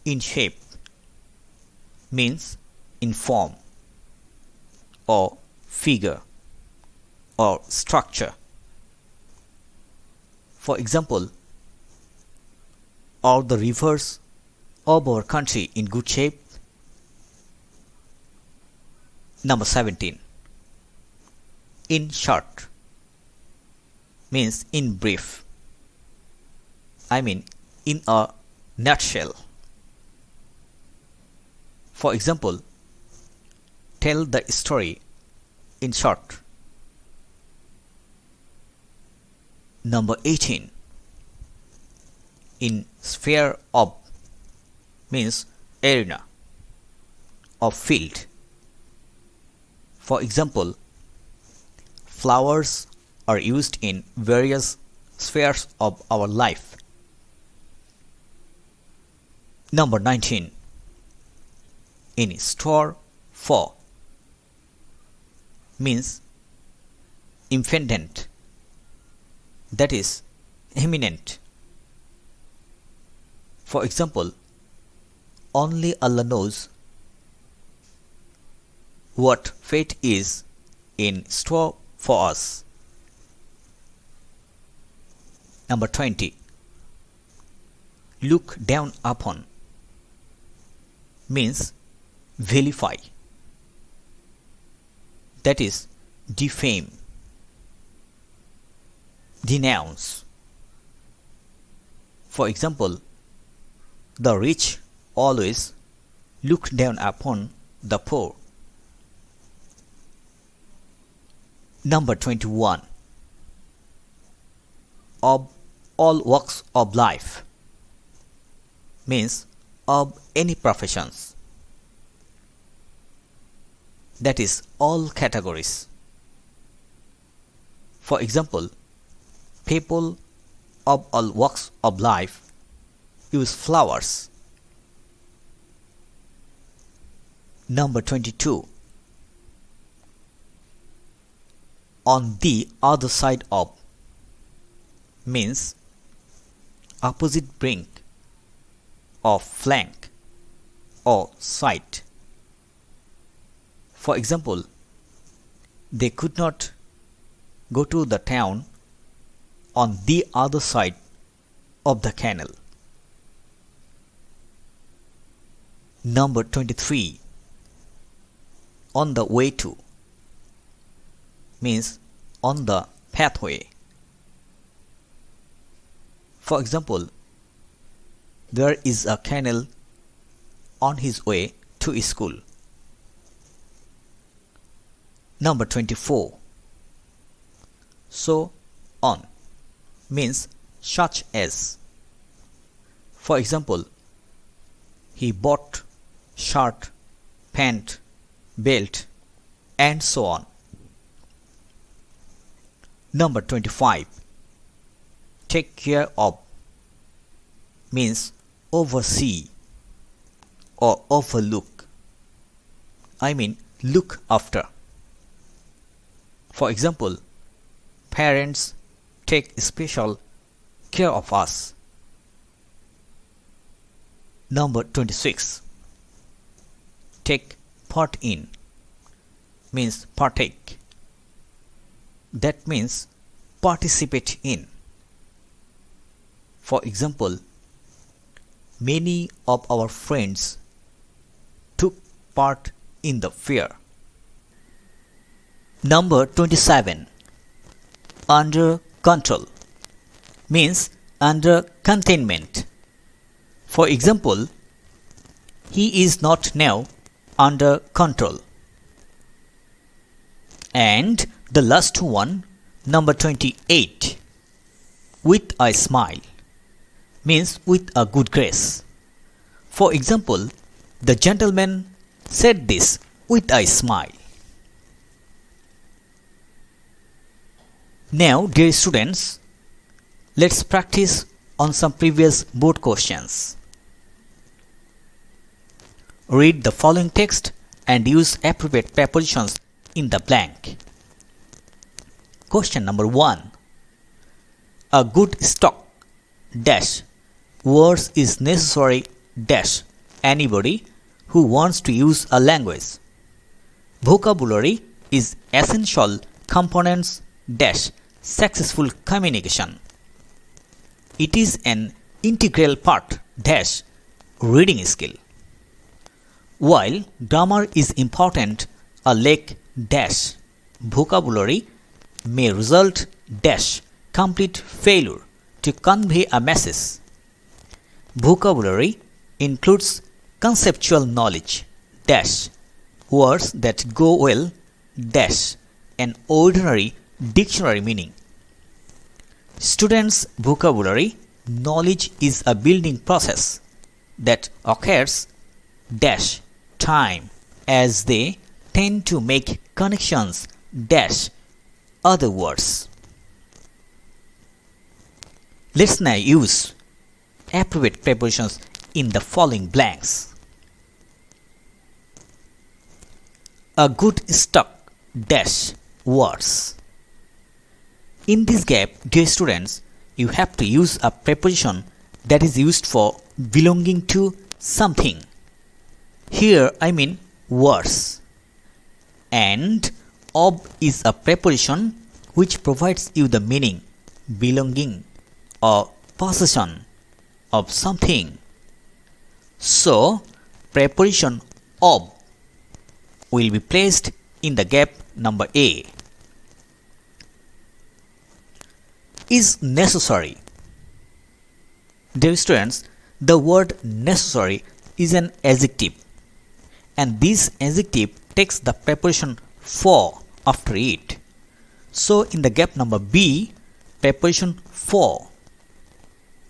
In shape means in form or figure or structure. For example, are the rivers of our country in good shape? Number 17. In short means in brief. I mean in a nutshell. For example, tell the story in short. Number 18. In sphere of means arena or field. For example, flowers are used in various spheres of our life. Number 19. In store for means impendent, that is imminent. For example, only Allah knows what fate is in store for us. Number 20. Look down upon means vilify, that is defame, denounce. For example, the rich always look down upon the poor. Number 21. Of all walks of life means of any professions, that is all categories. For example, people of all walks of life use flowers. Number 22. On the other side of means opposite brink of flank or side. For example, they could not go to the town on the other side of the canal. Number 23. On the way to means on the pathway. For example, there is a canal on his way to school. Number 24. So on means such as. For example, he bought shirt, pant, belt, and so on. Number 25. Take care of means oversee or overlook. I mean look after. For example, parents take special care of us. Number 26. Take part in means partake. That means participate in. For example, many of our friends took part in the fair. Number 27. Under control means under containment. For example, he is not now under control. And the last one, number 28. With a smile means with a good grace. For example, the gentleman said this with a smile. Now, dear students, let's practice on some previous board questions. Read the following text and use appropriate prepositions in the blank. Question number 1. A good stock dash words is necessary dash anybody who wants to use a language. Vocabulary is essential components dash successful communication. It is an integral part dash reading skill. While grammar is important, a lack dash vocabulary may result dash complete failure to convey a message. Vocabulary includes conceptual knowledge dash words that go well dash an ordinary dictionary meaning. Students' vocabulary knowledge is a building process that occurs dash time as they tend to make connections dash other words. Let's now use appropriate prepositions in the following blanks. A good stock dash words. In this gap, dear students, you have to use a preposition that is used for belonging to something. Here I mean words. And of is a preposition which provides you the meaning belonging or possession of something. So, preposition of will be placed in the gap number A. Is necessary. Dear students, the word necessary is an adjective, and this adjective takes the preposition for after it. So in the gap number B, preposition for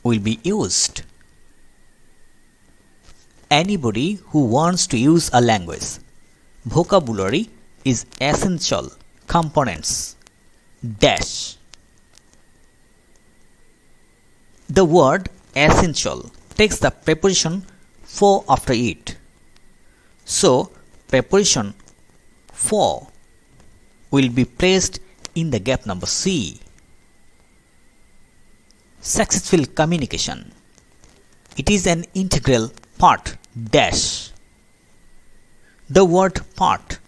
will be used. Anybody who wants to use a language. Vocabulary is essential components dash. The word essential takes the preposition for after it. So preposition for will be placed in the gap number C. Successful communication. It is an integral part dash. The word part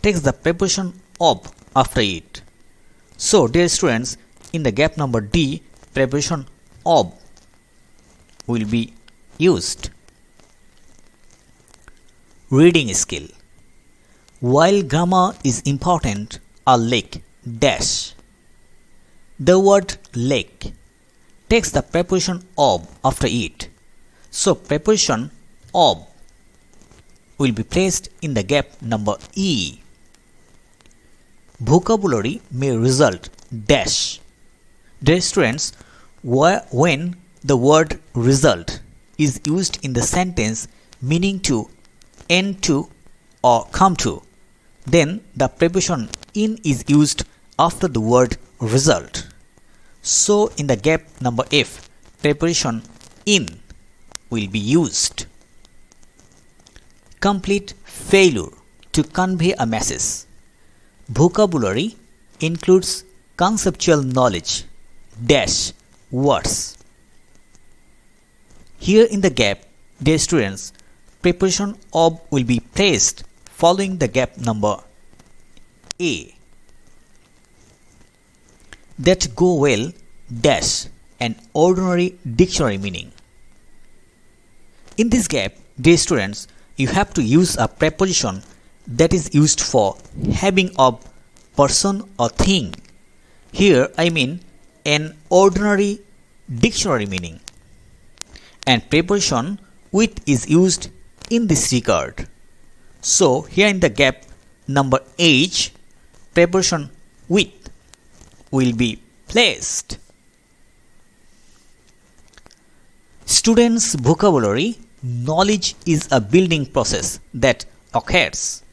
takes the preposition of after it. So dear students, in the gap number D, preposition of will be used. Reading skill. While grammar is important, a lack dash. The word lack takes the preposition of after it. So preposition of will be placed in the gap number E. Vocabulary may result dash. Dear students, when the word result is used in the sentence meaning to end to or come to, then the preposition in is used after the word result. So in the gap number F, preposition in will be used. Complete failure to convey a message. Vocabulary includes conceptual knowledge dash words. Here in the gap, dear students, preposition of will be placed following the gap number A. That go well dash an ordinary dictionary meaning. In this gap, dear students, you have to use a preposition that is used for having of person or thing. Here I mean an ordinary dictionary meaning. And preposition with is used in this regard. So here in the gap number H, preposition with will be placed. Students' vocabulary knowledge is a building process that occurs.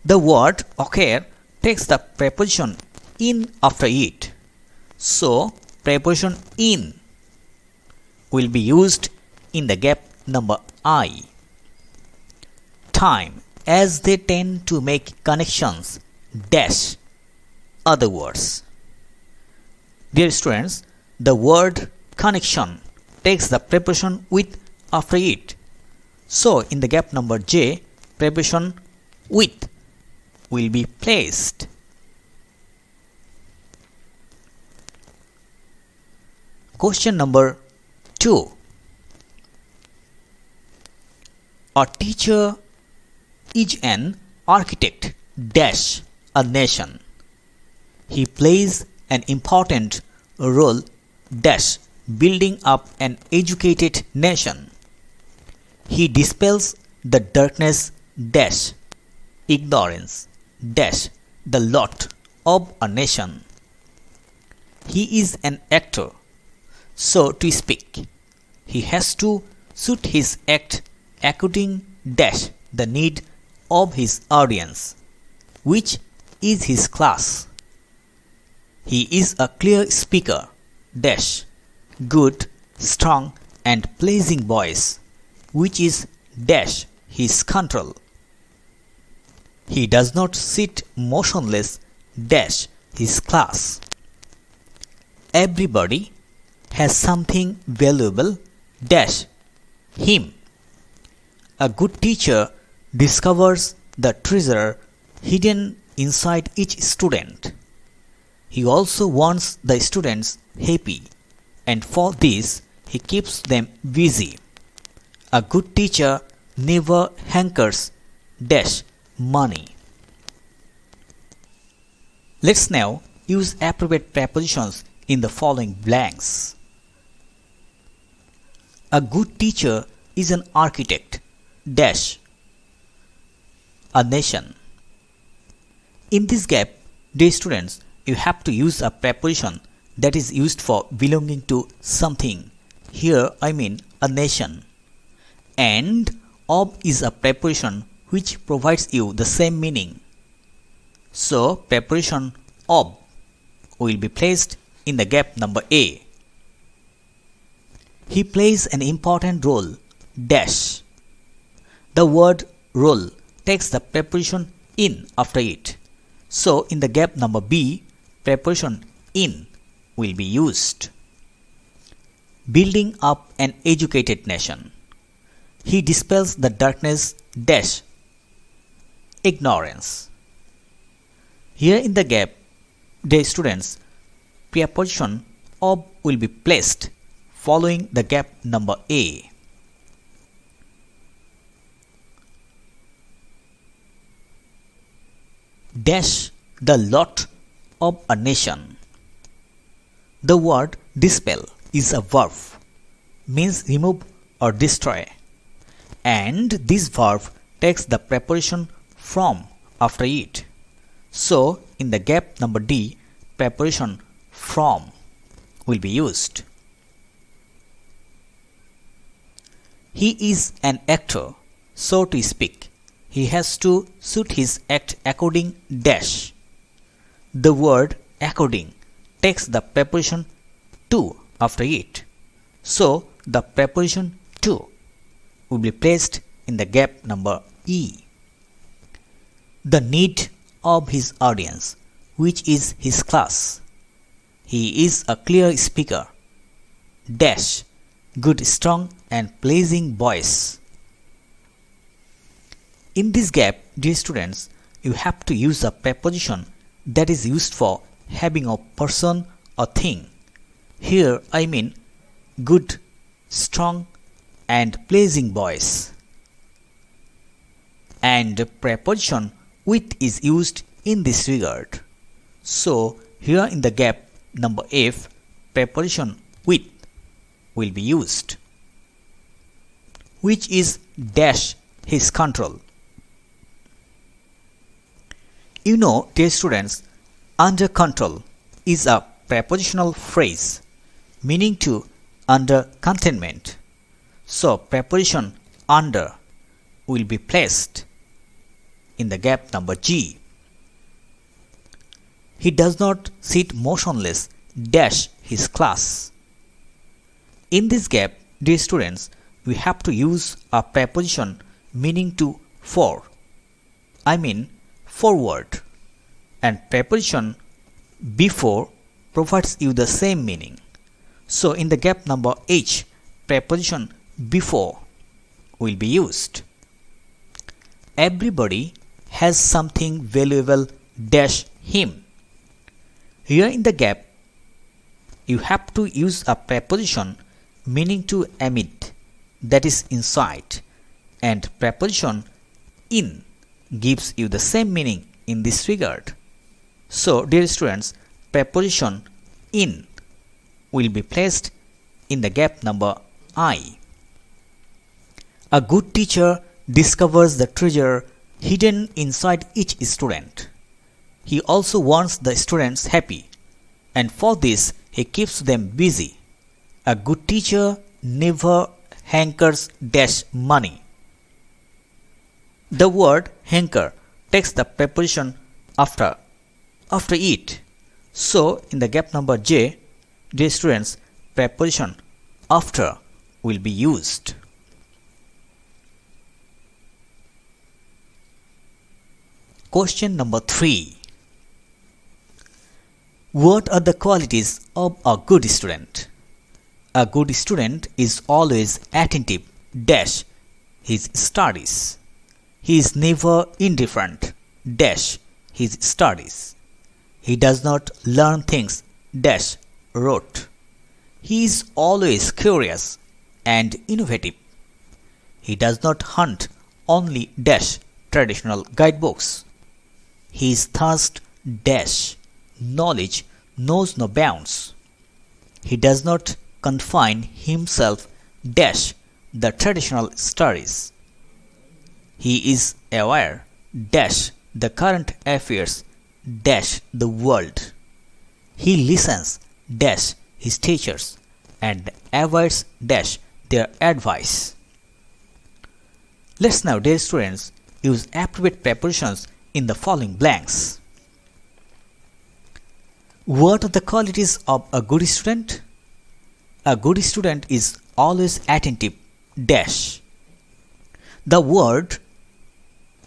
The word occur takes the preposition in after it. So preposition in will be used in the gap number I. Time, as they tend to make connections dash other words. Dear students, the word connection takes the preposition with after it. So in the gap number J, preposition with will be placed. Question number 2. A teacher is an architect dash a nation. He plays an important role dash building up an educated nation. He dispels the darkness dash ignorance dash the lot of a nation. He is an actor, so to speak. He has to suit his act according dash the need of his audience, which is his class. He is a clear speaker dash good, strong and pleasing voice, which is dash his control. He does not sit motionless dash his class. Everybody has something valuable dash him. A good teacher discovers the treasure hidden inside each student. He also wants the students happy, and for this he keeps them busy. A good teacher never hankers dash money. Let's now use appropriate prepositions in the following blanks. A good teacher is an architect dash a nation. In this gap, dear students, you have to use a preposition that is used for belonging to something. Here I mean a nation. And of is a preposition which provides you the same meaning. So preposition of will be placed in the gap number A. He plays an important role dash. The word role takes the preposition in after it. So in the gap number B, preposition in will be used. Building up an educated nation. He dispels the darkness dash ignorance. Here in the gap, dear students, preposition of will be placed following the gap number A. Dash the lot of a nation. The word dispel is a verb, means remove or destroy, and this verb takes the preposition from after it. So in the gap number D, preposition from will be used. He is an actor, so to speak. He has to suit his act according dash. The word according takes the preposition to after it. So the preposition to will be placed in the gap number E. The need of his audience, which is his class. He is a clear speaker dash good, strong and pleasing voice. In this gap, dear students, you have to use a preposition that is used for having a person or thing. Here I mean good, strong and pleasing voice. And preposition with is used in this regard. So here in the gap number F, preposition with will be used, which is dash his control. You know, dear students, under control is a prepositional phrase meaning to under containment. So preposition under will be placed in the gap number G. He does not sit motionless dash his class. In this gap, dear students, we have to use a preposition meaning to for. I mean forward, and preposition before provides you the same meaning. So in the gap number H, preposition before will be used. Everybody has something valuable dash him. Here in the gap, you have to use a preposition meaning to amid, that is inside, and preposition in gives you the same meaning in this regard. So dear students, preposition in will be placed in the gap number I. A good teacher discovers the treasure hidden inside each student. He also wants the students happy, and for this he keeps them busy. A good teacher never hankers dash money. The word hanker takes the preposition after it. So in the gap number J, dear students, preposition after will be used. Question number 3. What are the qualities of a good student? A good student is always attentive dash his studies. He is never indifferent dash his studies. He does not learn things dash rote. He is always curious and innovative. He does not hunt only dash traditional guidebooks. His thirst dash knowledge knows no bounds. He does not confine himself dash the traditional studies. He is aware dash the current affairs dash the world. He listens dash his teachers and avoids dash their advice. Let's now, dear students, use appropriate prepositions in the following blanks. What are the qualities of a good student? A good student is always attentive dash. The word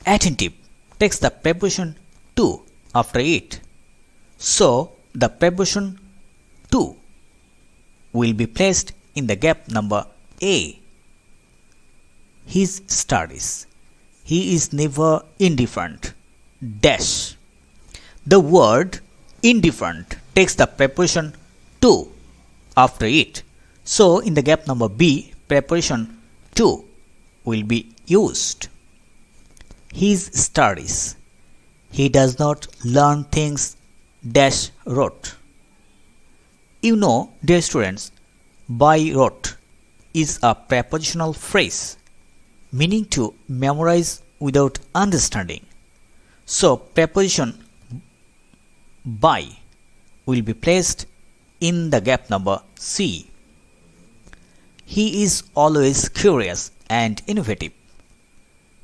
attentive takes the preposition to after it. So the preposition to will be placed in the gap number A. His studies. He is never indifferent dash. The word indifferent takes the preposition to after it. So in the gap number B, preposition to will be used. His studies. He does not learn things dash rote. You know, dear students, by rote is a prepositional phrase meaning to memorize without understanding. So preposition by will be placed in the gap number C. He is always curious and innovative.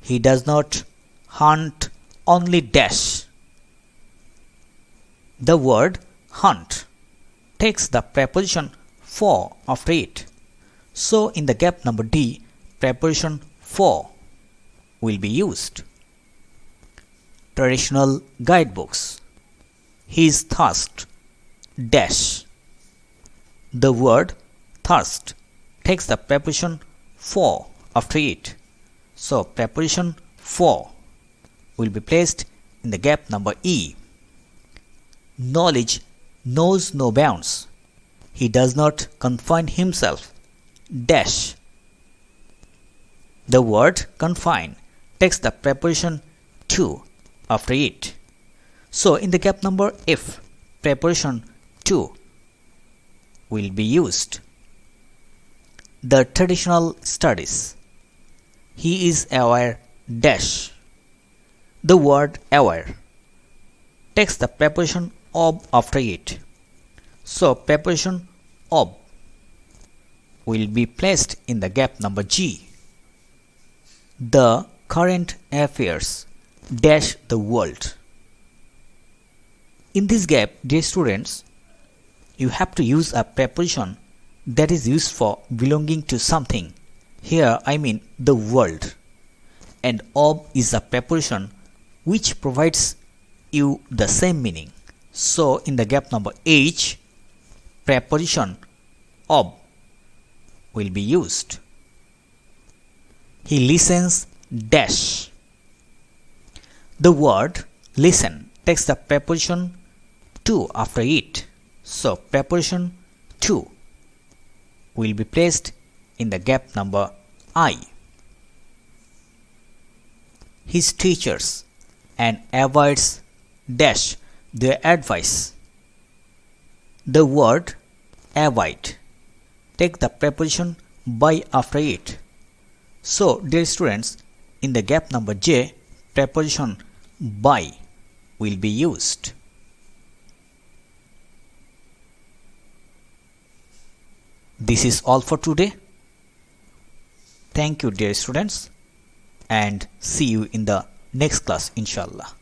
He does not hunt only dash. The word hunt takes the preposition for after it. So in the gap number D, preposition for will be used. Traditional guidebooks. His thirst dash. The word thirst takes the preposition for after it. So preposition for will be placed in the gap number E. Knowledge knows no bounds. He does not confine himself dash. The word confine takes the preposition to after it. So in the gap number F, preposition to will be used. The traditional studies. He is aware dash. The word aware takes the preposition of after it. So preposition of will be placed in the gap number G. The current affairs dash the world. In this gap, dear students, you have to use a preposition that is used for belonging to something. Here I mean the world. And of is a preposition which provides you the same meaning. So in the gap number H, preposition of will be used. He listens dash. The word listen takes the preposition to after it. So preposition to will be placed in the gap number I. His teachers and avoids dash their advice. The word avoid take the preposition by after it. So dear students, in the gap number J, preposition by will be used. This is all for today. Thank you dear students, and see you in the next class inshallah.